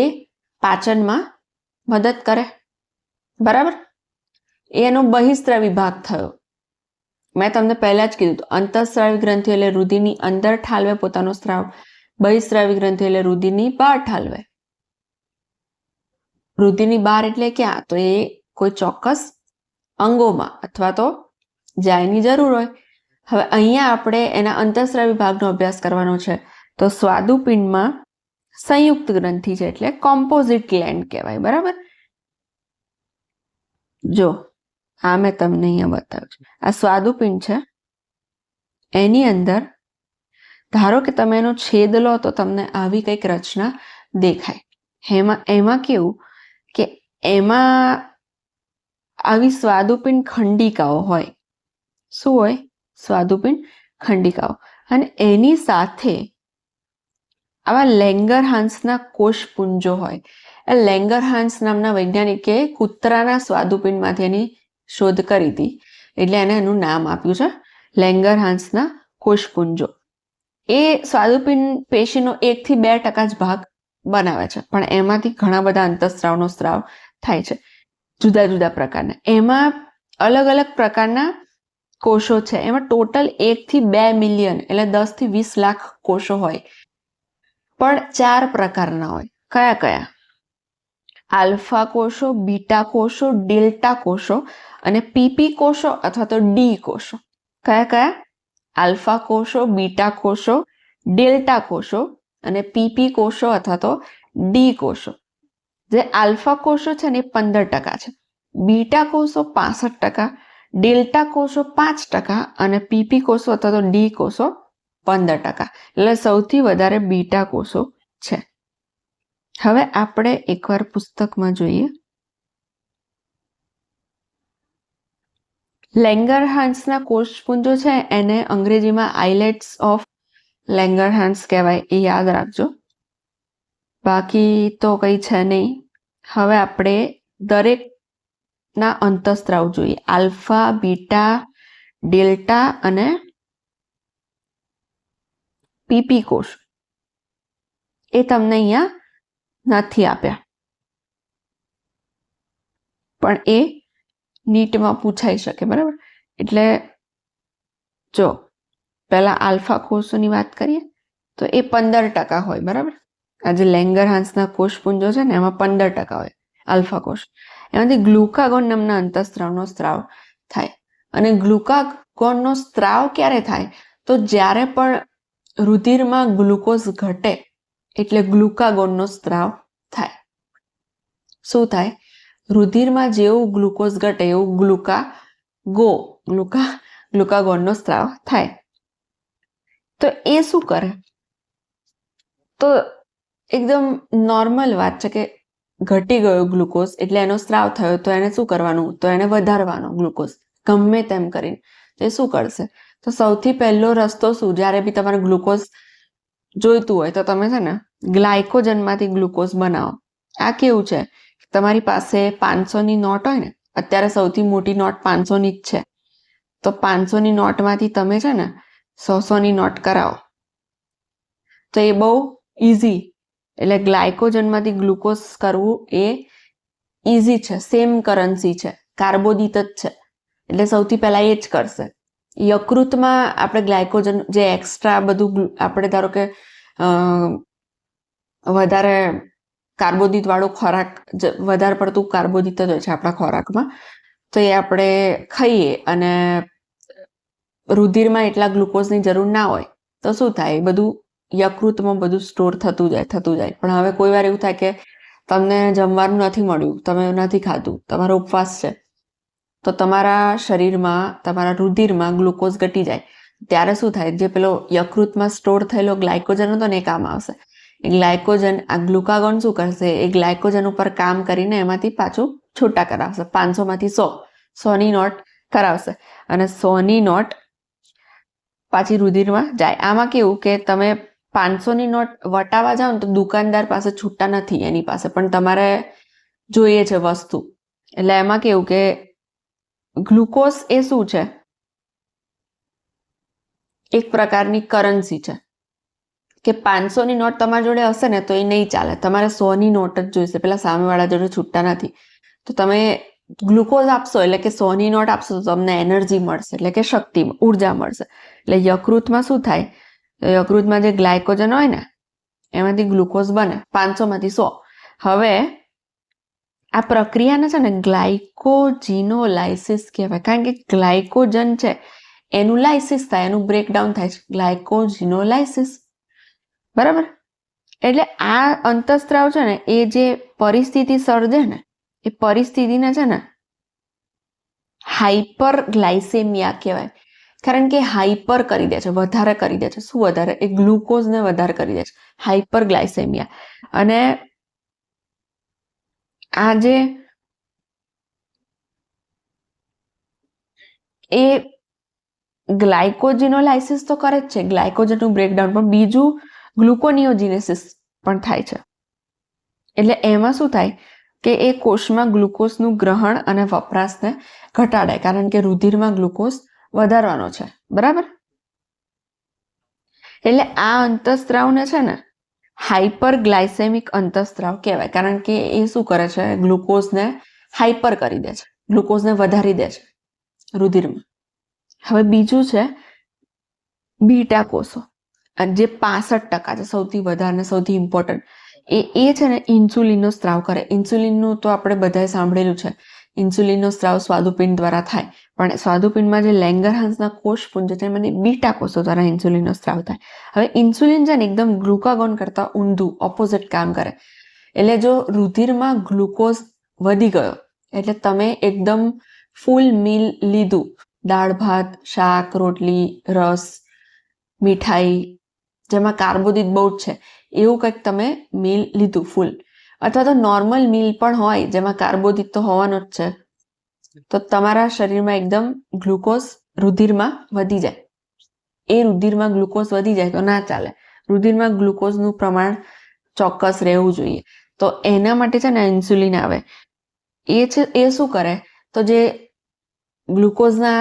પાચનમાં મદદ કરે. બરાબર? એનો બહિસ્ત્રાવી ભાગ થયો. મેં તમને પહેલા જ કીધું, અંતઃસ્રાવી ગ્રંથિ એટલે રુધિરની અંદર ઠાલવે પોતાનો સ્ત્રાવ, બહિસ્ત્રાવી ગ્રંથિ એટલે રુધિરની બહાર ઠાલવે. રુધિરની બહાર એટલે ક્યાં? તો એ કોઈ ચોક્કસ અંગોમાં અથવા તો જ્યાં એની જરૂર હોય. હવે અહીંયા આપણે એના અંતઃસ્રાવી ભાગનો અભ્યાસ કરવાનો છે. તો સ્વાદુપિંડમાં સંયુક્ત ગ્રંથિ છે, એટલે કોમ્પોઝિટ ગ્લેન્ડ કહેવાય. બરાબર? જો આ મેં તમને અહીંયા બતાવ્યું છે, આ સ્વાદુપિંડ છે. એની અંદર ધારો કે તમે એનો છેદ લો તો તમને આવી કંઈક રચના દેખાય. એમાં કેવું કે એમાં આવી સ્વાદુપિંડ ખંડિકાઓ હોય. શું હોય? સ્વાદુપિંડ ખંડિકાઓ. અને એની સાથે આવા લેંગરહાન્સના કોષપુંજો હોય. લેંગરહાન્સ નામના વૈજ્ઞાનિકે કૂતરાના સ્વાદુપિંડમાંથી એની શોધ કરી હતી, એટલે એને એનું નામ આપ્યું છે લેંગરહાન્સના કોષપુંજો. એ સ્વાદુપિંડ પેશીનો 1 થી 2% જ ભાગ બનાવે છે, પણ એમાંથી ઘણા બધા અંતઃસ્ત્રાવનો સ્ત્રાવ થાય છે, જુદા જુદા પ્રકારના. એમાં અલગ અલગ પ્રકારના કોષો છે. એમાં ટોટલ 1 થી 2 મિલિયન એટલે 10 થી 20 લાખ કોષો હોય, પણ 4 પ્રકારના હોય. કયા કયા? આલ્ફા કોષો, બીટા કોષો, ડેલ્ટા કોષો અને પીપી કોષો અથવા તો ડી કોષો. કયા કયા? આલ્ફા કોષો, બીટા કોષો, ડેલ્ટા કોષો અને પીપી કોષો અથવા તો ડી કોષો. જે આલ્ફા કોષો છે ને એ 15% છે, બીટા કોષો 65%, ડેલ્ટા કોષો 5% અને પીપી કોષો અથવા તો ડી કોષો 15%. એટલે સૌથી વધારે બીટા કોષો છે. હવે આપણે એકવાર પુસ્તકમાં જોઈએ. લેંગરહાન્સના કોષપુંજો છે એને અંગ્રેજીમાં આઇલેટ્સ ઓફ લેંગરહાન્સ કહેવાય, એ યાદ રાખજો. બાકી તો કંઈ છે નહીં. હવે આપણે દરેકના અંતઃસ્ત્રાવ જોઈએ. આલ્ફા, બીટા, ડેલ્ટા અને પીપી કોષ એ તમને અહીંયા નથી આપ્યા, પણ એ નીટમાં પૂછાઈ શકે. બરાબર? એટલે જો પહેલા આલ્ફા કોષોની વાત કરીએ તો એ 15% હોય. બરાબર? આ જે લેંગરહાન્સના કોષપુંજો છે ને એમાં 15% હોય આલ્ફા કોષ. એમાંથી ગ્લુકાગોન નામના અંતઃસ્ત્રાવનો સ્ત્રાવ થાય. અને ગ્લુકાગોનનો સ્ત્રાવ ક્યારે થાય? તો જ્યારે પણ રુધિરમાં ગ્લુકોઝ ઘટે એટલે ગ્લુકાગોનનો સ્ત્રાવ થાય. શું થાય? રુધિરમાં જેવું ગ્લુકોઝ ઘટે એવું ગ્લુકાગોનનો સ્ત્રાવ થાય. તો એ શું કરે? તો એકદમ નોર્મલ વાત છે કે ઘટી ગયો ગ્લુકોઝ એટલે એનો સ્ત્રાવ થયો, તો એને શું કરવાનું, તો એને વધારવાનો ગ્લુકોઝ ગમે તેમ કરીને. તો એ શું કરશે, તો સૌથી પહેલો રસ્તો શું, જ્યારે બી તમારે ગ્લુકોઝ જોઈતું હોય તો તમે છે ને ગ્લાયકોજનમાંથી ગ્લુકોઝ બનાવો. આ કેવું છે, તમારી પાસે 500ની નોટ હોય ને, અત્યારે સૌથી મોટી નોટ 500ની જ છે, તો 500ની નોટમાંથી તમે છે ને 100ની નોટ કરાવો, તો એ બહુ ઇઝી. એટલે ગ્લાયકોજનમાંથી ગ્લુકોઝ કરવું એ ઇઝી છે, સેમ કરન્સી છે, કાર્બોદિત જ છે, એટલે સૌથી પહેલા એ જ કરશે. યકૃતમાં આપણે ગ્લાયકોજન જે એક્સ્ટ્રા બધું આપણે ધારો કે વધારે કાર્બોદિત વાળો ખોરાક, વધારે પડતું કાર્બોદિત જ હોય છે આપણા ખોરાકમાં, તો એ આપણે ખાઈએ અને રુધિરમાં એટલા ગ્લુકોઝની જરૂર ના હોય તો શું થાય, બધું યકૃતમાં બધું સ્ટોર થતું જાય. પણ હવે કોઈ વાર એવું થાય કે તમને જમવાનું નથી મળ્યું, તમે નથી ખાધું, તમારો ઉપવાસ છે, તો તમારા શરીરમાં, તમારા રુધિરમાં ગ્લુકોઝ ઘટી જાય. ત્યારે શું થાય, જે પેલો યકૃતમાં સ્ટોર થયેલો ગ્લાયકોજન હતો ને એ કામ આવશે. એ ગ્લાયકોજન, આ ગ્લુકાગોન શું કરશે, એ ગ્લાયકોજન ઉપર કામ કરીને એમાંથી પાછું છૂટા કરાવશે. 500માંથી 100ની નોટ કરાવશે અને 100ની નોટ પાછી રુધિરમાં જાય. આમાં કેવું કે તમે 500ની નોટ વટાવા જાઓ ને તો દુકાનદાર પાસે છૂટા નથી એની પાસે, પણ તમારે જોઈએ છે વસ્તુ. એટલે એમાં કેવું કે ગ્લુકોઝ એ શું છે, એક પ્રકારની કરન્સી છે કે 500ની નોટ તમારી જોડે હશે ને તો એ નહીં ચાલે, તમારે 100ની નોટ જ જોઈશે, પેલા સામેવાળા જોડે છૂટા નથી. તો તમે ગ્લુકોઝ આપશો એટલે કે 100ની નોટ આપશો તો તમને એનર્જી મળશે, એટલે કે શક્તિ, ઉર્જા મળશે. એટલે યકૃતમાં શું થાય, યકૃતમાં જે ગ્લાયકોજન હોય ને એમાંથી ગ્લુકોઝ બને 500માંથી 100. હવે આ પ્રક્રિયાને છે ને ગ્લાયકોજીનોલાઇસિસ કહેવાય, કારણ કે ગ્લાયકોજન છે એનું લાઇસિસ થાય, એનું બ્રેકડાઉન થાય છે, ગ્લાયકોજીનોલાઇસિસ. બરાબર? એટલે આ અંતઃસ્ત્રાવ છે ને એ જે પરિસ્થિતિ સર્જે ને, એ પરિસ્થિતિને છે ને હાઇપર ગ્લાયસેમિયા કહેવાય, કારણ કે હાઇપર કરી દે છે, વધારે કરી દે છે. શું વધારે, એ ગ્લુકોઝને વધારે કરી દે છે, હાઇપર ગ્લાયસેમિયા. અને આ જે એ ગ્લાયકોજીનોલાઇસિસ તો કરે જ છે, ગ્લાયકોજનનું બ્રેકડાઉન, પણ બીજું ગ્લુકોનિયોજિનેસિસ પણ થાય છે. એટલે એમાં શું થાય કે એ કોષમાં ગ્લુકોઝનું ગ્રહણ અને વપરાશને ઘટાડે, કારણ કે રુધિરમાં ગ્લુકોઝ વધારવાનો છે. બરાબર? એટલે આ અંતઃસ્ત્રાવને છે ને હાઇપર ગ્લાયસેમિક અંતઃસ્ત્રાવ કહેવાય, કારણ કે એ શું કરે છે, ગ્લુકોઝને હાઇપર કરી દે છે, ગ્લુકોઝને વધારી દે છે રુધિરમાં. હવે બીજું છે બીટા કોષો, જે 65% છે, સૌથી વધારે, સૌથી ઇમ્પોર્ટન્ટ. એ છે ને ઇન્સ્યુલિનનો સ્ત્રાવ કરે. ઇન્સ્યુલિનનું તો આપણે બધાએ સાંભળેલું છે, ઇન્સ્યુલિનનો સ્ત્રાવ સ્વાદુપિંડ દ્વારા થાય, પણ સ્વાદુપિંડમાં જે લેંગરહાન્સના કોષપુંજ છે એમાંથી બીટા કોષો દ્વારા ઇન્સ્યુલિનનો સ્ત્રાવ થાય. હવે ઇન્સ્યુલિન છે ને એકદમ ગ્લુકાગોન કરતાં ઊંધું, ઓપોઝિટ કામ કરે. એટલે જો રુધિરમાં ગ્લુકોઝ વધી ગયો એટલે તમે એકદમ ફૂલ મીલ લીધું, દાળ ભાત, શાક, રોટલી, રસ, મીઠાઈ, જેમાં કાર્બોદિત બહુ જ છે, એવું કંઈક તમે મીલ લીધું ફૂલ, અથવા તો નોર્મલ મીલ પણ હોય જેમાં કાર્બોદિત તો હોવાનો જ છે, તો તમારા શરીરમાં એકદમ ગ્લુકોઝ રુધિરમાં વધી જાય. એ રુધિરમાં ગ્લુકોઝ વધી જાય તો ના ચાલે, રુધિરમાં ગ્લુકોઝનું પ્રમાણ ચોક્કસ રહેવું જોઈએ. તો એના માટે છે ને ઇન્સ્યુલિન આવે. એ શું કરે, તો જે ગ્લુકોઝના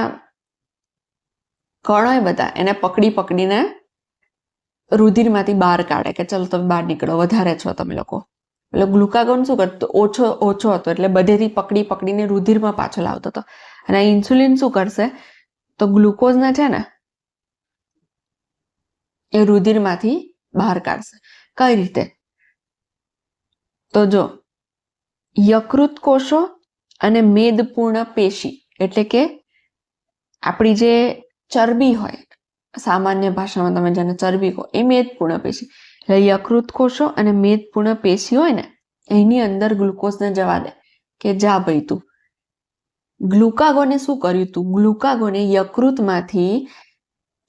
કણ હોય બધા એને પકડીને રુધિરમાંથી બહાર કાઢે કે ચલો તમે બહાર નીકળો, વધારે છો તમે લોકો. એટલે ગ્લુકાગોન શું કરતો, ઓછો હતો એટલે બધેથી પકડીને રુધિરમાં પાછો લાવતો હતો. અને ઇન્સ્યુલિન શું કરશે, તો ગ્લુકોઝને છે ને એ રુધિરમાંથી બહાર કાઢશે. કઈ રીતે, તો જો યકૃત કોષો અને મેદપૂર્ણ પેશી, એટલે કે આપણી જે ચરબી હોય, સામાન્ય ભાષામાં તમે જેને ચરબી કહો, એ મેદપૂર્ણ પેશી. એટલે યકૃત કોષો અને મેદપૂર્ણ પેશી હોય ને એની અંદર ગ્લુકોઝને જવા દે કે જા ભાઈ તું. ગ્લુકાગોને શું કર્યું તું, ગ્લુકાગોને યકૃતમાંથી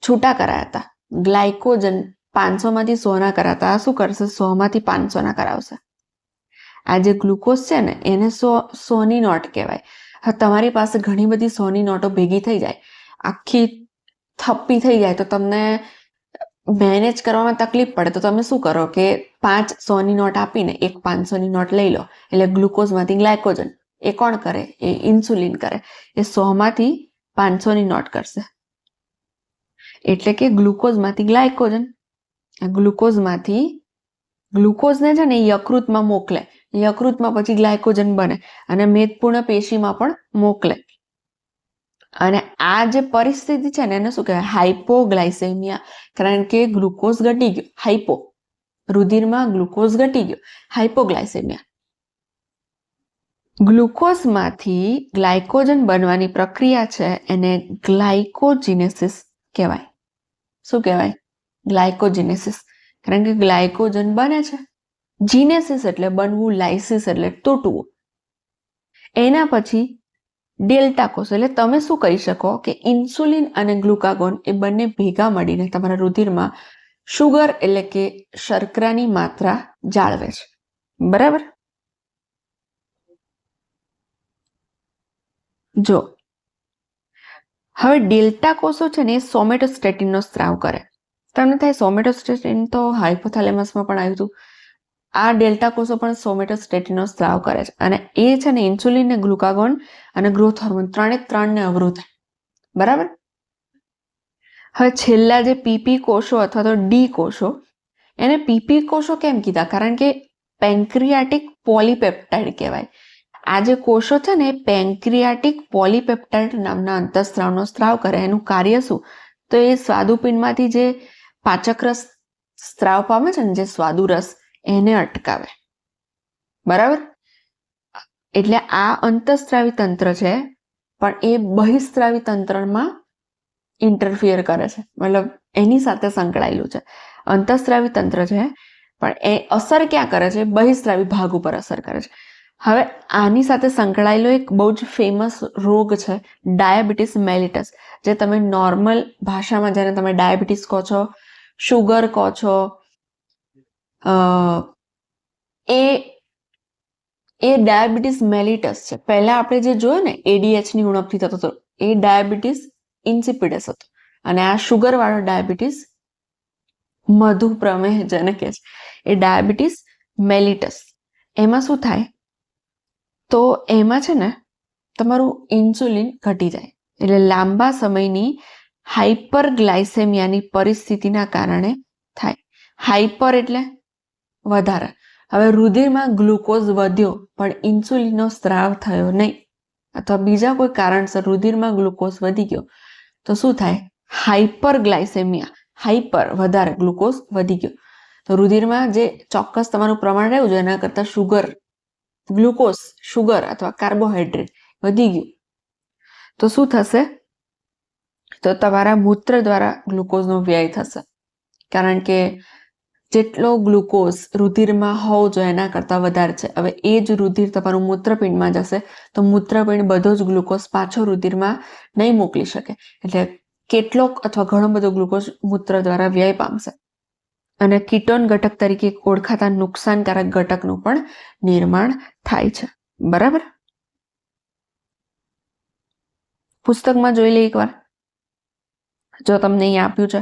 છૂટા કરાયા હતા. ગ્લાયકોજન 500માંથી 100ના કરાતા, શું કરશે, 100માંથી 500ના કરાવશે. આ જે ગ્લુકોઝ છે ને એને 100ની નોટ કહેવાય. હવે તમારી પાસે ઘણી બધી 100ની નોટો ભેગી થઈ જાય, આખી થપ્પી થઈ જાય, તો તમને મેનેજ કરવામાં તકલીફ પડે. તો તમે શું કરો કે 5 100ની નોટ આપીને એક 500ની નોટ લઈ લો, એટલે ગ્લુકોઝમાંથી ગ્લાયકોજન. એ કોણ કરે? એ ઇન્સ્યુલિન કરે. એ 100માંથી 500ની નોટ કરશે, એટલે કે ગ્લુકોઝમાંથી ગ્લાયકોજન. ગ્લુકોઝમાંથી ગ્લુકોઝને છે ને યકૃતમાં મોકલે, યકૃતમાં પછી ગ્લાયકોજન બને અને મેદપૂર્ણ પેશીમાં પણ મોકલે. અને આ જે પરિસ્થિતિ છે ને એને શું કહેવાય? હાઇપોગ્લાયસેમિયા. કારણ કે ગ્લુકોઝ ઘટી ગયો, રુધિરમાં ગ્લુકોઝ ઘટી ગયો, હાઇપોગ્લાયસેમિયા. ગ્લુકોઝમાંથી ગ્લાયકોજન બનવાની પ્રક્રિયા છે એને ગ્લાયકોજિનેસિસ કહેવાય. શું કહેવાય? ગ્લાયકોજિનેસિસ. કારણ કે ગ્લાયકોજન બને છે. જીનેસિસ એટલે બનવું, લાઇસિસ એટલે તૂટવું. એના પછી ડેલ્ટા કોષ. એટલે તમે શું કહી શકો કે ઇન્સ્યુલિન અને ગ્લુકાગોન એ બંને ભેગા મળીને તમારા રુધિરમાં શુગર એટલે કે શર્કરાની માત્રા જાળવે છે. બરાબર? જો હવે ડેલ્ટા કોષો છે ને એ સોમેટોસ્ટેટિનનો સ્ત્રાવ કરે. તમને થાય સોમેટોસ્ટેટિન તો હાઇપોથેલેમસમાં પણ આવ્યું હતું. આ ડેલ્ટા કોષો પણ સોમેટોસ્ટેટિનનો સ્ત્રાવ કરે છે અને એ છે ને ઇન્સ્યુલિન ને ગ્લુકાગોન અને ગ્રોથ હોર્મોન ત્રણને અવરોધે. બરાબર? હવે છેલ્લા જે પીપી કોષો અથવા તો ડી કોષો, એને પીપી કોષો કેમ કીધા? કારણ કે પેન્ક્રિયાટિક પોલીપેપ્ટાઇડ કહેવાય. આ જે કોષો છે ને એ પેન્ક્રિયાટિક પોલીપેપ્ટાઇડ નામના અંતઃસ્ત્રાવનો સ્ત્રાવ કરે. એનું કાર્ય શું? તો એ સ્વાદુપિંડમાંથી જે પાચક રસ સ્ત્રાવ પામે છે ને, જે સ્વાદુરસ, એને અટકાવે. બરાબર? એટલે આ અંતઃસ્ત્રાવી તંત્ર છે, પણ એ બહિસ્ત્રાવી તંત્રમાં ઇન્ટરફિયર કરે છે, મતલબ એની સાથે સંકળાયેલું છે. અંતઃસ્ત્રાવી તંત્ર છે પણ એ અસર ક્યાં કરે છે? બહિસ્ત્રાવી ભાગ ઉપર અસર કરે છે. હવે આની સાથે સંકળાયેલો એક બહુ જ ફેમસ રોગ છે ડાયાબિટીસ મેલિટસ, જે તમે નોર્મલ ભાષામાં જેને તમે ડાયાબિટીસ કહો છો, શુગર કહો છો, એ ડાયાબિટીસ મેલિટસ છે. પહેલા આપણે જે જોયું ને એડીએચની ઉણપથી થતો હતો, એ ડાયાબિટીસ ઇન્સિપિડસ હતો. અને આ શુગર વાળો ડાયાબિટીસ મધુપ્રમેહ જેને કહે છે, એ ડાયાબિટીસ મેલિટસ. એમાં શું થાય? તો એમાં છે ને તમારું ઇન્સ્યુલિન ઘટી જાય, એટલે લાંબા સમયની હાઇપરગ્લાયસેમિયાની પરિસ્થિતિના કારણે થાય. હાઇપર એટલે વધારે. હવે રુધિરમાં ગ્લુકોઝ વધ્યો પણ ઇન્સ્યુલિનનો સ્ત્રાવ થયો નહીં, અથવા બીજા કોઈ કારણસર રુધિરમાં ગ્લુકોઝ વધી ગયો, તો શું થાય? હાઇપરગ્લાયસેમિયા. હાઇપર વધારે, ગ્લુકોઝ વધી ગયો, તો રુધિરમાં જે ચોક્કસ તમારું પ્રમાણ રહેવું જોઈએ એના કરતાં ગ્લુકોઝ, શુગર અથવા કાર્બોહાઈડ્રેટ વધી ગયું, તો શું થશે? તો તમારા મૂત્ર દ્વારા ગ્લુકોઝનો વ્યય થશે. કારણ કે જેટલો ગ્લુકોઝ રુધિરમાં હોવો જોઈએ એના કરતાં વધારે છે. હવે એ જ રુધિર તમારું મૂત્રપિંડમાં જશે, તો મૂત્રપિંડ બધો જ ગ્લુકોઝ પાછો રુધિરમાં નહીં મોકલી શકે, એટલે કેટલોક અથવા ઘણો બધો ગ્લુકોઝ મૂત્ર દ્વારા વ્યય પામશે. અને કીટોન ઘટક તરીકે ઓળખાતા નુકસાનકારક ઘટકનું પણ નિર્માણ થાય છે. બરાબર? પુસ્તકમાં જોઈ લે એકવાર, જો તમને અહીંયા આપ્યું છે.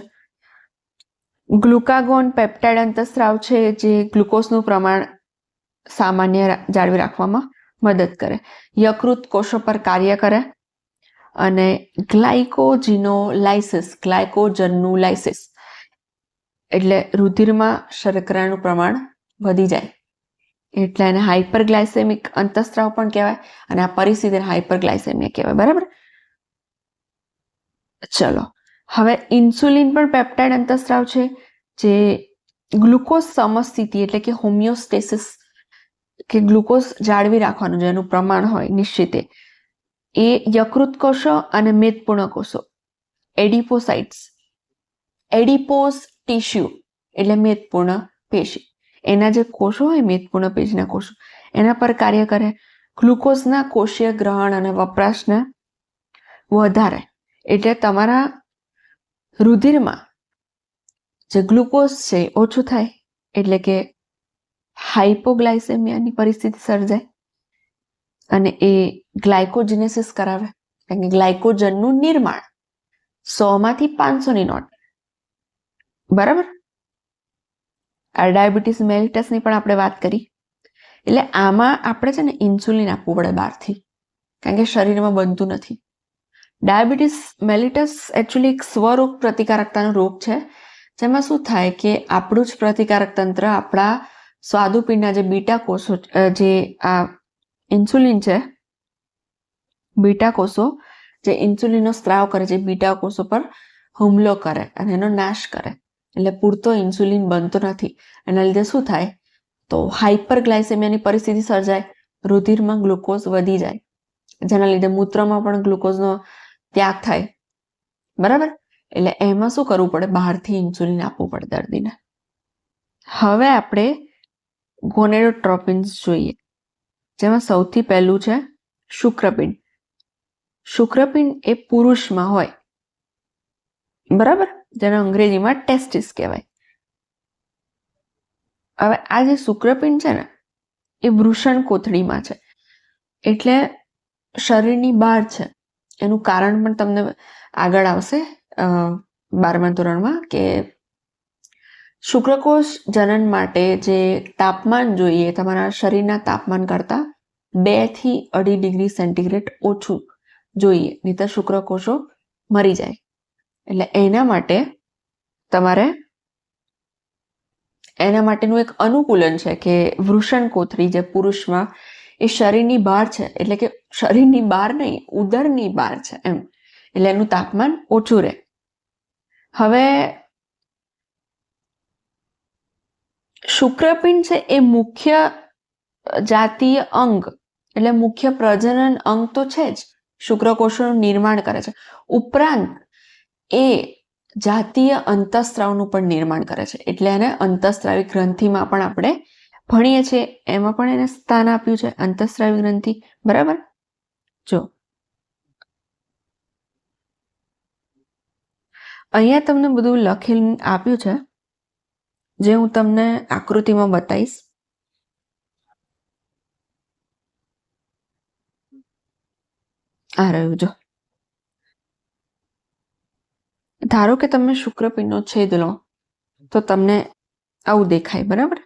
ગ્લુકાગોન પેપ્ટાઇડ અંતઃસ્ત્રાવ છે જે ગ્લુકોઝનું પ્રમાણ સામાન્ય જાળવી રાખવામાં મદદ કરે, યકૃત કોષો પર કાર્ય કરે અને ગ્લાયકોજનનું લાઇસિસ એટલે રુધિરમાં શર્કરાનું પ્રમાણ વધી જાય, એટલે એને હાઇપરગ્લાયસેમિક અંતઃસ્ત્રાવ પણ કહેવાય અને આ પરિસ્થિતિને હાઇપરગ્લાયસેમિયા કહેવાય. બરાબર? ચલો, હવે ઇન્સ્યુલિન પણ પેપ્ટાઇડ અંતઃસ્ત્રાવ છે જે ગ્લુકોઝ સમસ્થિતિ એટલે કે હોમિયોસ્ટેસિસ, કે ગ્લુકોઝ જાળવી રાખવાનું જેનું પ્રમાણ હોય નિશ્ચિત, એ યકૃત કોષો અને મેદપૂર્ણ કોષો, એડિપોસાઇટ્સ, એડિપોસ ટિશ્યુ એટલે મેદપૂર્ણ પેશી, એના જે કોષો હોય મેદપૂર્ણ પેશીના કોષો, એના પર કાર્ય કરે, ગ્લુકોઝના કોષીય ગ્રહણ અને વપરાશને વધારે. એટલે તમારા રુધિરમાં જે ગ્લુકોઝ છે ઓછું થાય, એટલે કે હાઇપોગ્લાયસેમિયાની પરિસ્થિતિ સર્જાય અને એ ગ્લાયકોજિનેસિસ કરાવે, કારણ કે ગ્લાયકોજનનું નિર્માણ 100 માંથી 500ની નોટ. બરાબર. આ ડાયાબિટીસ મેલિટસની પણ આપણે વાત કરી. એટલે આમાં આપણે છે ને ઇન્સ્યુલિન આપવું પડે બહારથી, કારણ કે શરીરમાં બનતું નથી. ડાયાબિટીસ મેલિટસ એકચ્યુઅલી એક સ્વરોગ પ્રતિકારકતાનો રોગ છે, જેમાં શું થાય કે આપણું જ પ્રતિકારક તંત્ર આપણા સ્વાદુપિંડના જે બીટા કોષો, જે આ ઇન્સ્યુલિન છે, બીટા કોષો જે ઇન્સ્યુલિનનો સ્ત્રાવ કરે છે, બીટા કોષો પર હુમલો કરે અને એનો નાશ કરે. એટલે પૂરતો ઇન્સ્યુલિન બનતો નથી. એના લીધે શું થાય, તો હાઇપરગ્લાયસેમિયાની પરિસ્થિતિ સર્જાય, રુધિરમાં ગ્લુકોઝ વધી જાય, જેના લીધે મૂત્રમાં પણ ગ્લુકોઝનો ત્યાગ થાય. બરાબર. એટલે એમાં શું કરવું પડે, બહારથી ઇન્સ્યુલિન આપવું પડે દર્દીને. હવે આપણે ગોનેડોટ્રોપિન્સ જોઈએ, જેમાં સૌથી પહેલું છે શુક્રપિંડ. શુક્રપિંડ એ પુરુષમાં હોય, બરાબર, જેને અંગ્રેજીમાં ટેસ્ટિસ કહેવાય. હવે આ જે શુક્રપિંડ છે ને એ વૃષણ કોથળીમાં છે, એટલે શરીરની બહાર છે. એનું કારણ પણ તમને આગળ આવશે 12મા ધોરણમાં, કે શુક્રકોષ જનન માટે જે તાપમાન જોઈએ તમારા શરીરના તાપમાન કરતા 2 થી 2.5 ડિગ્રી સેન્ટીગ્રેડ ઓછું જોઈએ, નહીંતર શુક્રકોષો મરી જાય. એટલે એના માટેનું એક અનુકૂલન છે કે વૃષણ કોથળી જે પુરુષમાં એ શરીરની બહાર છે, એટલે કે શરીરની બહાર નહીં, ઉદરની બહાર છે એમ, એટલે એનું તાપમાન ઓછું રહે. હવે શુક્રપિંડ છે એ મુખ્ય જાતીય અંગ, એટલે મુખ્ય પ્રજનન અંગ તો છે જ, શુક્રકોષોનું નિર્માણ કરે છે, ઉપરાંત એ જાતીય અંતઃસ્ત્રાવનું પણ નિર્માણ કરે છે. એટલે એને અંતઃસ્ત્રાવી ગ્રંથિમાં પણ આપણે ભણીએ છીએ, એમાં પણ એને સ્થાન આપ્યું છે, અંતઃસ્ત્રાવી ગ્રંથિ. બરાબર. જો અહીંયા તમને બધું લખેલું આપ્યું છે, જે હું તમને આકૃતિમાં બતાવીશ. આ રહ્યું, જો. ધારો કે તમે શુક્રપિંડનો છેદ લો તો તમને આવું દેખાય. બરાબર.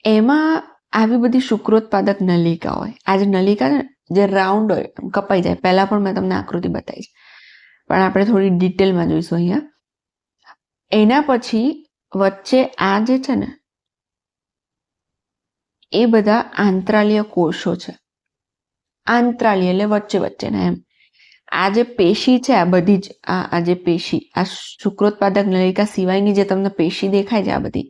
એમાં આવી બધી શુક્રોત્પાદક નલિકા હોય. આ જે નલિકા ને જે રાઉન્ડ હોય, કપાઈ જાય. પહેલા પણ મેં તમને આકૃતિ બતાવી છે, પણ આપણે થોડી ડિટેલમાં જોઈશું અહીંયા. એના પછી વચ્ચે આ જે છે ને એ બધા આંતરાલીય કોષો છે. આંતરાલીય એટલે વચ્ચે વચ્ચેના એમ. આ જે પેશી છે, આ બધી જ આ જે પેશી, આ શુક્રોત્પાદક નલિકા સિવાયની જે તમને પેશી દેખાય છે, આ બધી,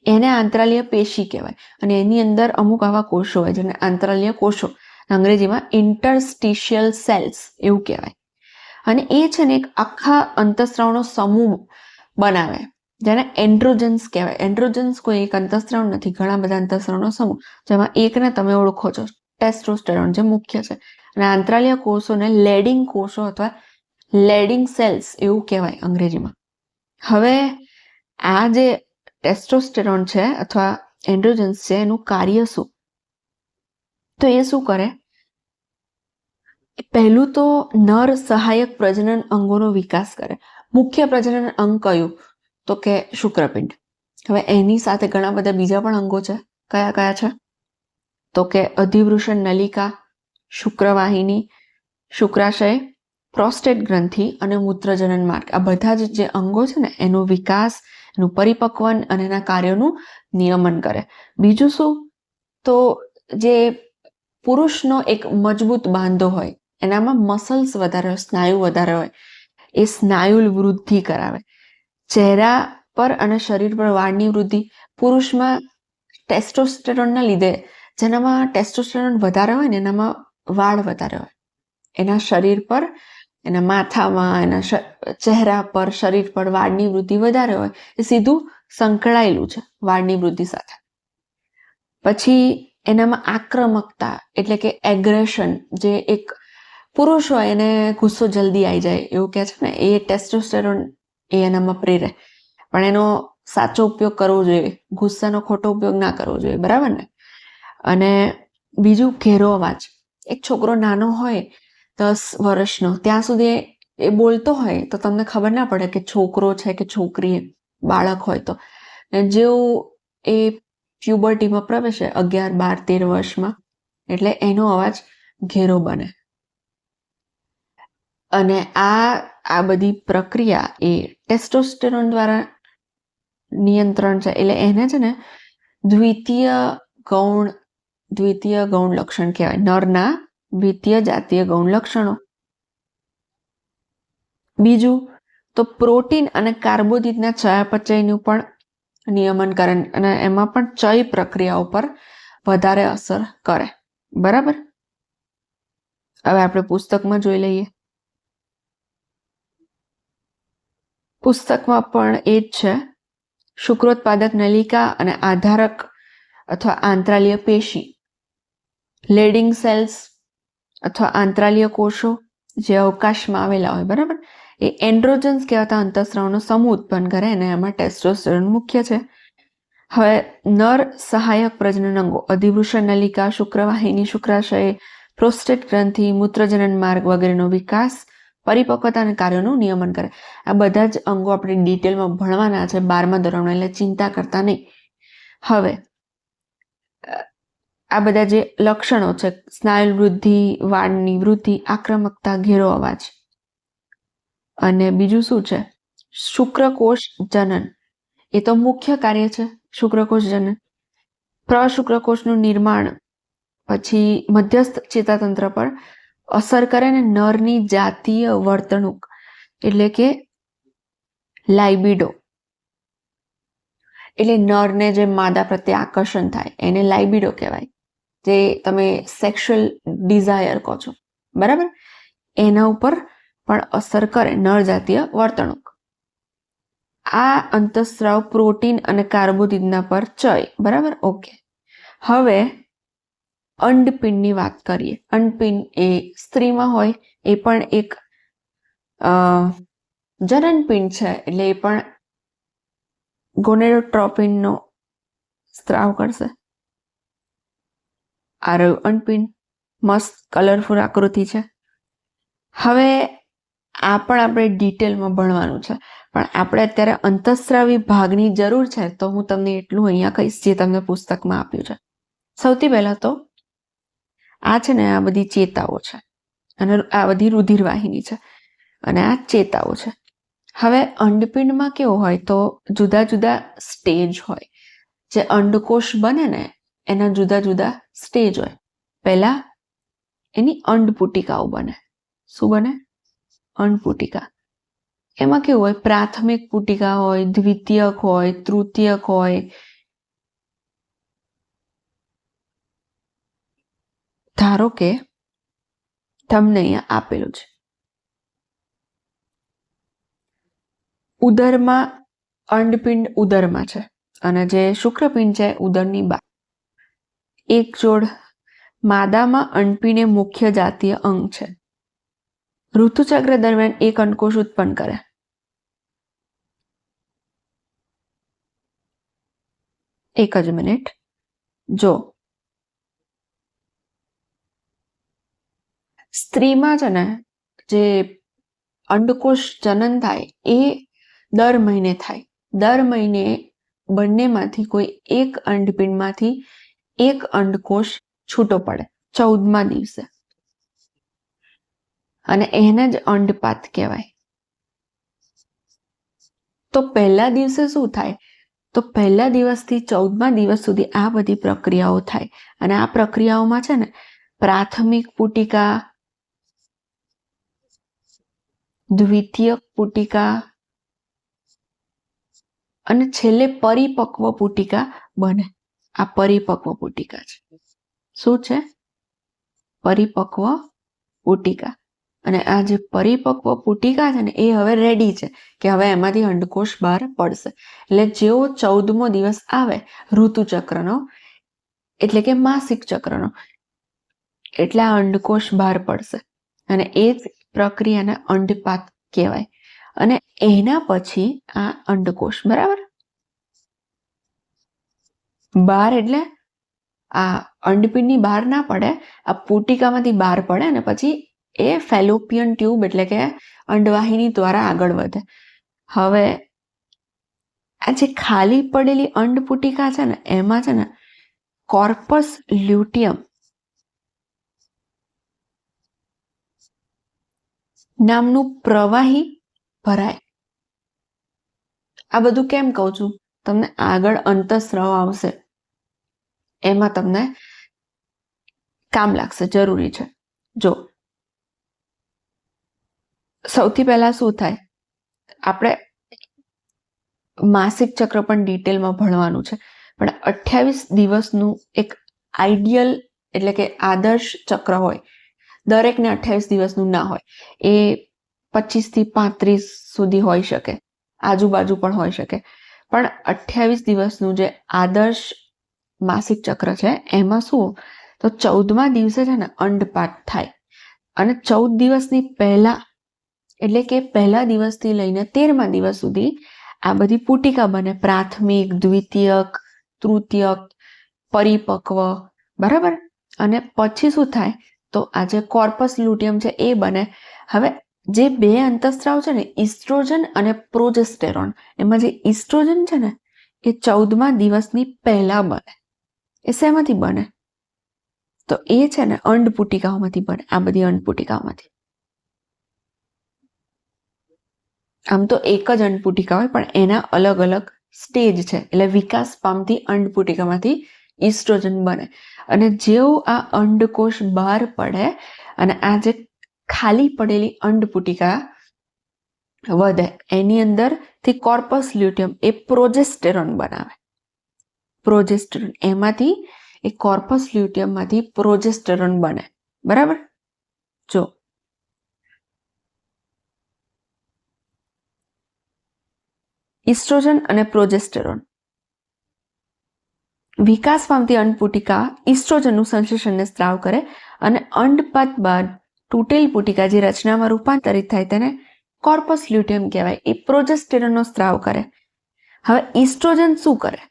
એને આંતરાલીય પેશી કહેવાય. અને એની અંદર અમુક આવા કોષો હોય, જેને આંતરાલીય કોષો, અંગ્રેજીમાં ઇન્ટરસ્ટિશિયલ સેલ્સ એવું કહેવાય. અને એ છે ને એક આખા અંતઃસ્ત્રાવનો સમૂહ બનાવે, જેને એન્ડ્રોજન્સ કહેવાય. એન્ડ્રોજન્સ કોઈ એક અંતઃસ્ત્રાવ નથી, ઘણા બધા અંતઃસ્ત્રાવનો સમૂહ, જેમાં એકને તમે ઓળખો છો, ટેસ્ટોસ્ટેરોન, જે મુખ્ય છે. અને આંતરાલીય કોષોને લેડિંગ કોષો અથવા લેડિંગ સેલ્સ એવું કહેવાય અંગ્રેજીમાં. હવે આ જે ટેસ્ટોસ્ટેરોન છે અથવા એન્ડ્રોજન્સ છે, એનું કાર્ય શું? તો એ શું કરે? પહેલું તો નર સહાયક પ્રજનન અંગોનો વિકાસ કરે. મુખ્ય પ્રજનન અંગ કયું? તો કે શુક્રપિંડ. હવે એની સાથે ઘણા બધા બીજા પણ અંગો છે. કયા કયા છે? તો કે અધિવૃષણ નલિકા, શુક્રવાહિની, શુક્રાશય, પ્રોસ્ટેટ ગ્રંથિ અને મૂત્રજનન માર્ગ. આ બધા જ જે અંગો છે ને એનો વિકાસ, એનું પરિપક્વન અને એના કાર્યોનું નિયમન કરે. બીજું શું? તો જે પુરુષનો એક મજબૂત બાંધો હોય, એનામાં મસલ્સ વધારે હોય, સ્નાયુ વધારે હોય, એ સ્નાયુ વૃદ્ધિ કરાવે. ચહેરા પર અને શરીર પર વાળની વૃદ્ધિ. પુરુષમાં ટેસ્ટોસ્ટેરોનના લીધે, જેનામાં ટેસ્ટોસ્ટેરોન વધારે હોય ને એનામાં વાળ વધારે હોય. એના શરીર પર, એના માથામાં, એના ચહેરા પર, શરીર પર વાળની વૃદ્ધિ વધારે હોય. એ સીધું સંકળાયેલું છે વાળની વૃદ્ધિ સાથે. પછી એનામાં આક્રમકતા એટલે કે એગ્રેશન, જે એક પુરુષ હોય એને ગુસ્સો જલ્દી આવી જાય એવું કહે છે ને, એ ટેસ્ટોસ્ટેરોન એ એનામાં પ્રેરે. પણ એનો સાચો ઉપયોગ કરવો જોઈએ, ગુસ્સાનો ખોટો ઉપયોગ ના કરવો જોઈએ, બરાબર ને? અને બીજું ઘેરો અવાજ. એક છોકરો નાનો હોય 10 વર્ષનો, ત્યાં સુધી એ બોલતો હોય તો તમને ખબર ના પડે કે છોકરો છે કે છોકરી, બાળક હોય તો. જેવું એ પ્યુબર્ટીમાં પ્રવેશે 11, 12, 13 વર્ષમાં, એટલે એનો અવાજ ઘેરો બને. અને આ બધી પ્રક્રિયા એ ટેસ્ટોસ્ટેરોન દ્વારા નિયંત્રણ છે. એટલે એને છે ને દ્વિતીય ગૌણ લક્ષણ કહેવાય. નરના દ્વિતીય જાતીય ગૌણ લક્ષણો. બીજું તો પ્રોટીન અને કાર્બોદિતના ચયાપચયનું પણ નિયમન કરે અને એમાં પણ ચય પ્રક્રિયાઓ પર વધારે અસર કરે, બરાબર? હવે આપણે પુસ્તકમાં જોઈ લઈએ. પુસ્તકમાં પણ એ જ છે. શુક્રોત્પાદક નલિકા અને આધારક અથવા આંતરાલીય પેશી, લેડિંગ સેલ્સ અથવા આંતરાલીય કોષો જે અવકાશમાં આવેલા હોય, બરાબર, એ એન્ડ્રોજન્સ કહેવાતા અંતઃસ્રાવનો સમૂહ ઉત્પન્ન કરે અને એમાં ટેસ્ટોસ્ટેરોન મુખ્ય છે. હવે નર સહાયક પ્રજનન અંગો, અધિવૃષણ નલિકા, શુક્રવાહિની, શુક્રાશય, પ્રોસ્ટેટ ગ્રંથિ, મૂત્રજનન માર્ગ વગેરેનો વિકાસ, પરિપક્વતા અને કાર્યોનું નિયમન કરે. આ બધા જ અંગો આપણે ડિટેલમાં ભણવાના છે 12મા ધોરણમાં, એટલે ચિંતા કરતા નહીં. હવે આ બધા જે લક્ષણો છે, સ્નાયુ વૃદ્ધિ, વાળની વૃદ્ધિ, આક્રમકતા, ઘેરો અવાજ, અને બીજું શું છે? શુક્રકોષ જનન. એ તો મુખ્ય કાર્ય છે શુક્રકોષ જનન. પ્રશુક્રકોષનું નિર્માણ, પછી મધ્યસ્થ ચેતાતંત્ર પર અસર કરે ને નરની જાતીય વર્તણૂક, એટલે કે લાઇબિડો. એટલે નરને જે માદા પ્રત્યે આકર્ષણ થાય એને લાઇબિડો કહેવાય, જે તમે સેક્સ્યુઅલ ડિઝાયર કહો છો, બરાબર? એના ઉપર પણ અસર કરે નર જાતીય વર્તણૂક. આ અંતઃસ્રાવ પ્રોટીન અને કાર્બોદિતના પર ચય, બરાબર? ઓકે. હવે અંડપિંડની વાત કરીએ. અંડપિંડ એ સ્ત્રીમાં હોય, એ પણ એક જનનપિંડ છે, એટલે એ પણ ગોનેડોટ્રોપિનનો સ્ત્રાવ કરશે. આ રહ્યું અંડપિંડ, મસ્ત કલરફુલ આકૃતિ છે. હવે આ પણ આપણે ડિટેલમાં ભણવાનું છે, પણ આપણે અત્યારે અંતઃસ્રાવી ભાગની જરૂર છે, તો હું તમને એટલું અહીંયા કહીશ જે તમને પુસ્તકમાં આપ્યું છે. સૌથી પહેલા તો આ છે ને, આ બધી ચેતાઓ છે અને આ બધી રુધિરવાહિની છે અને આ ચેતાઓ છે. હવે અંડપિંડમાં કેવું હોય તો જુદા જુદા સ્ટેજ હોય. જે અંડકોષ બને ને એના જુદા જુદા સ્ટેજ હોય. પહેલા એની અંડપુટિકાઓ બને. શું બને? અંડપુટિકા. એમાં કેવું હોય? પ્રાથમિક પુટિકા હોય, દ્વિતીયક હોય, તૃતીયક હોય. ધારો કે તમને અહીંયા આપેલું છે ઉદરમાં, અંડપિંડ ઉદરમાં છે અને જે શુક્રપિંડ છે ઉદરની બહાર. એક જોડ માદામાં અંડપિંડ એ મુખ્ય જાતીય અંગ છે. ઋતુચક્ર દરમિયાન એક અંડકોષ ઉત્પન્ન કરે. એક જ મિનિટ. જો સ્ત્રીમાં છે ને જે અંડકોષ જનન થાય એ દર મહિને થાય. દર મહિને બંનેમાંથી કોઈ એક અંડપિંડમાંથી એક અંડકોષ છૂટો પડે 14મા દિવસે, અને એને જ અંડપાત કહેવાય. તો પહેલા દિવસે શું થાય? તો પહેલા દિવસથી 14મા દિવસ સુધી આ બધી પ્રક્રિયાઓ થાય. અને આ પ્રક્રિયાઓમાં છે ને પ્રાથમિક પુટિકા, દ્વિતીયક પુટિકા અને છેલ્લે પરિપક્વ પુટિકા બને. આ પરિપક્વ પુટિકા છે. શું છે? પરિપક્વ પુટિકા. અને આ જે પરિપક્વ પુટિકા છે ને એ હવે રેડી છે કે હવે એમાંથી અંડકોષ બહાર પડશે. એટલે જેવો 14મો દિવસ આવે ઋતુચક્રનો, એટલે કે માસિક ચક્રનો, એટલે આ અંડકોષ બહાર પડશે અને એ જ પ્રક્રિયાને અંડપાત કહેવાય. અને એના પછી આ અંડકોષ, બરાબર, બહાર એટલે આ અંડપિંડની બહાર ના પડે, આ પુટિકામાંથી બહાર પડે અને પછી એ ફેલોપિયન ટ્યુબ એટલે કે અંડવાહિની દ્વારા આગળ વધે. હવે આ જે ખાલી પડેલી અંડપુટિકા છે ને એમાં છે ને કોર્પસ લ્યુટિયમ નામનું પ્રવાહી ભરાય. આ બધું કેમ કહું છું? તમને આગળ અંતઃસ્રાવ આવશે એમાં તમને કામ લાગશે, જરૂરી છે. જો સૌથી પહેલા શું થાય, આપણે માસિક ચક્ર પણ ડિટેલમાં ભણવાનું છે, પણ 28 દિવસનું એક આઈડિયલ એટલે કે આદર્શ ચક્ર હોય. દરેકને 28 દિવસનું ના હોય, એ 25 થી 35 સુધી હોઈ શકે, આજુબાજુ પણ હોઈ શકે. પણ 28 દિવસનું જે આદર્શ માસિક ચક્ર છે એમાં શું, તો 14મા દિવસે છે ને અંડપાત થાય અને 14 દિવસની પહેલા એટલે કે પહેલા દિવસથી લઈને 13મા દિવસ સુધી આ બધી પુટિકા બને, પ્રાથમિક, દ્વિતીયક, તૃતીયક, પરિપક્વ, બરાબર. અને પછી શું થાય, તો આ જે કોર્પસ લ્યુટિયમ છે એ બને. હવે જે બે અંતઃસ્રાવ છે ને, ઇસ્ટ્રોજન અને પ્રોજેસ્ટેરોન, એમાં જે ઇસ્ટ્રોજન છે ને એ 14મા દિવસની પહેલા બને. એ શેમાંથી બને, તો એ છે ને અંડપુટિકાઓમાંથી બને, આ બધી અંડપુટિકાઓમાંથી. આમ તો એક જ અંડપુટિકા હોય પણ એના અલગ અલગ સ્ટેજ છે, એટલે વિકાસ પામતી અંડપુટિકામાંથી ઇસ્ટ્રોજન બને. અને જેવું આ અંડકોષ બહાર પડે અને આ જે ખાલી પડેલી અંડપુટિકા વધે, એની અંદરથી કોર્પસ લ્યુટિયમ એ પ્રોજેસ્ટેરોન બનાવે. પ્રોજેસ્ટેરોન એમાંથી એ કોર્પસ લ્યુટિયમમાંથી પ્રોજેસ્ટેરોન બને, બરાબર. જો ઇસ્ટ્રોજન અને પ્રોજેસ્ટેરોન, વિકાસ પામતી અંડપુટિકા ઇસ્ટ્રોજનનું સંશ્લેષણને સ્ત્રાવ કરે અને અંડપાત બાદ તૂટેલ પુટિકા જે રચનામાં રૂપાંતરિત થાય તેને કોર્પસ લ્યુટિયમ કહેવાય. એ પ્રોજેસ્ટેરોનનો સ્ત્રાવ કરે. હવે ઇસ્ટ્રોજન શું કરે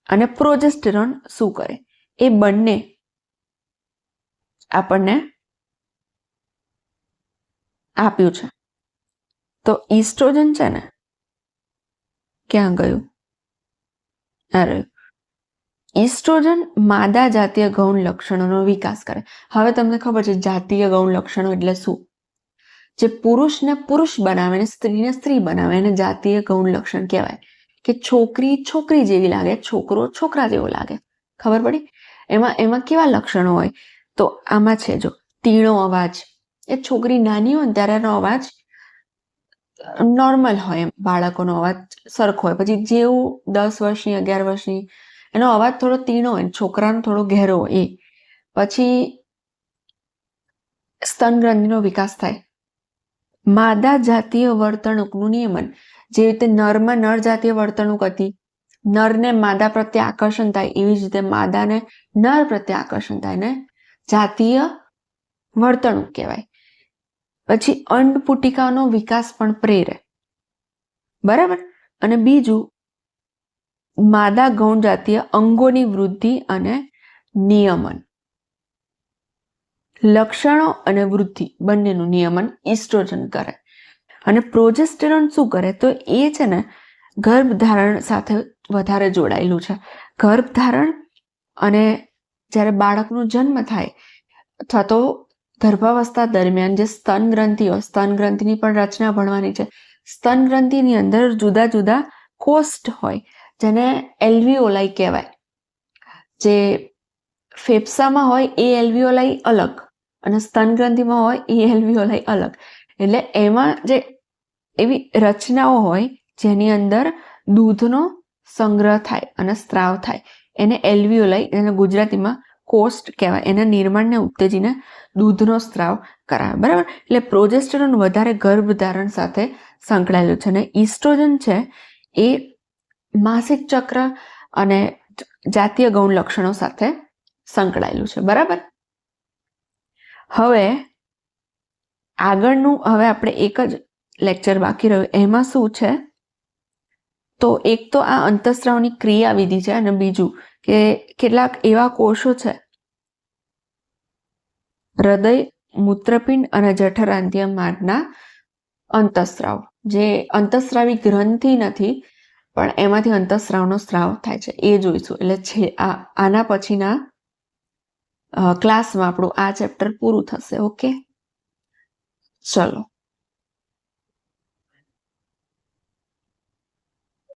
અને પ્રોજેસ્ટેરોન શું કરે, એ બંને આપણને આપ્યું છે. તો ઇસ્ટ્રોજન છે ને ક્યાં ગયું, અરે ઇસ્ટ્રોજન માદા જાતીય ગૌણ લક્ષણોનો વિકાસ કરે. હવે તમને ખબર છે જાતીય ગૌણ લક્ષણો એટલે શું? જે પુરુષને પુરુષ બનાવે ને સ્ત્રીને સ્ત્રી બનાવે એને જાતીય ગૌણ લક્ષણ કહેવાય. કે છોકરી છોકરી જેવી લાગે, છોકરો છોકરા જેવો લાગે. ખબર પડી? એમાં કેવા લક્ષણો હોય, તો આમાં છે જો તીણો અવાજ, એ છોકરી નાની હોય ને ત્યારે એનો અવાજ નોર્મલ હોય, એમ બાળકોનો અવાજ સરખો હોય. પછી જેવું 10 વર્ષની 11 વર્ષની એનો અવાજ થોડો તીણો હોય, છોકરાનો થોડો ઘેરો હોય. એ પછી સ્તનગ્રંથિનો વિકાસ થાય. માદા જાતીય વર્તણૂકનું નિયમન, જે રીતે નરમાં નર જાતીય વર્તણૂક હતી, નરને માદા પ્રત્યે આકર્ષણ થાય, એવી જ રીતે માદાને નર પ્રત્યે આકર્ષણ થાય ને જાતીય વર્તણૂક કહેવાય. પછી અંડપુટિકાનો વિકાસ પણ પ્રેરે, બરાબર. અને બીજું માદા ગૌણ જાતીય અંગોની વૃદ્ધિ અને નિયમન, લક્ષણો અને વૃદ્ધિ બંનેનું નિયમન ઇસ્ટ્રોજન કરે. અને પ્રોજેસ્ટેરોન શું કરે, તો એ છે ને ગર્ભધારણ સાથે વધારે જોડાયેલું છે. ગર્ભધારણ અને જ્યારે બાળકનો જન્મ થાય અથવા તો ગર્ભાવસ્થા દરમિયાન જે સ્તન ગ્રંથિ હોય, સ્તન ગ્રંથિની પણ રચના ભણવાની છે. સ્તન ગ્રંથિની અંદર જુદા જુદા કોસ્ટ હોય જેને એલ્વિયોલાઈ કહેવાય. જે ફેફસામાં હોય એ એલ્વિયોલાઈ અલગ અને સ્તન ગ્રંથિમાં હોય એ એલ્વિયોલાઈ અલગ. એટલે એમાં જે એવી રચનાઓ હોય જેની અંદર દૂધનો સંગ્રહ થાય અને સ્ત્રાવ થાય, એને એલ્વિયોલાઈ, એને ગુજરાતીમાં કોસ્ટ કહેવાય. એના નિર્માણને ઉત્તેજીને દૂધનો સ્ત્રાવ કરાવે, બરાબર. એટલે પ્રોજેસ્ટેરોન વધારે ગર્ભધારણ સાથે સંકળાયેલું છે અને ઇસ્ટ્રોજન છે એ માસિક ચક્ર અને જાતીય ગૌણ લક્ષણો સાથે સંકળાયેલું છે, બરાબર. હવે આગળનું આપણે એક જ લેક્ચર બાકી રહ્યું, એમાં શું છે, તો એક તો આ અંતઃસ્રાવની ક્રિયાવિધિ છે અને બીજું કે કેટલાક એવા કોષો છે હૃદય, મૂત્રપિંડ અને જઠરાંત્ય માર્ગના અંતઃસ્રાવ, જે અંતઃસ્રાવી ગ્રંથિ નથી પણ એમાંથી અંતઃસ્રાવનો સ્રાવ થાય છે એ જોઈશું. એટલે આના પછીના ક્લાસમાં આપણું આ ચેપ્ટર પૂરું થશે. ઓકે, ચલો.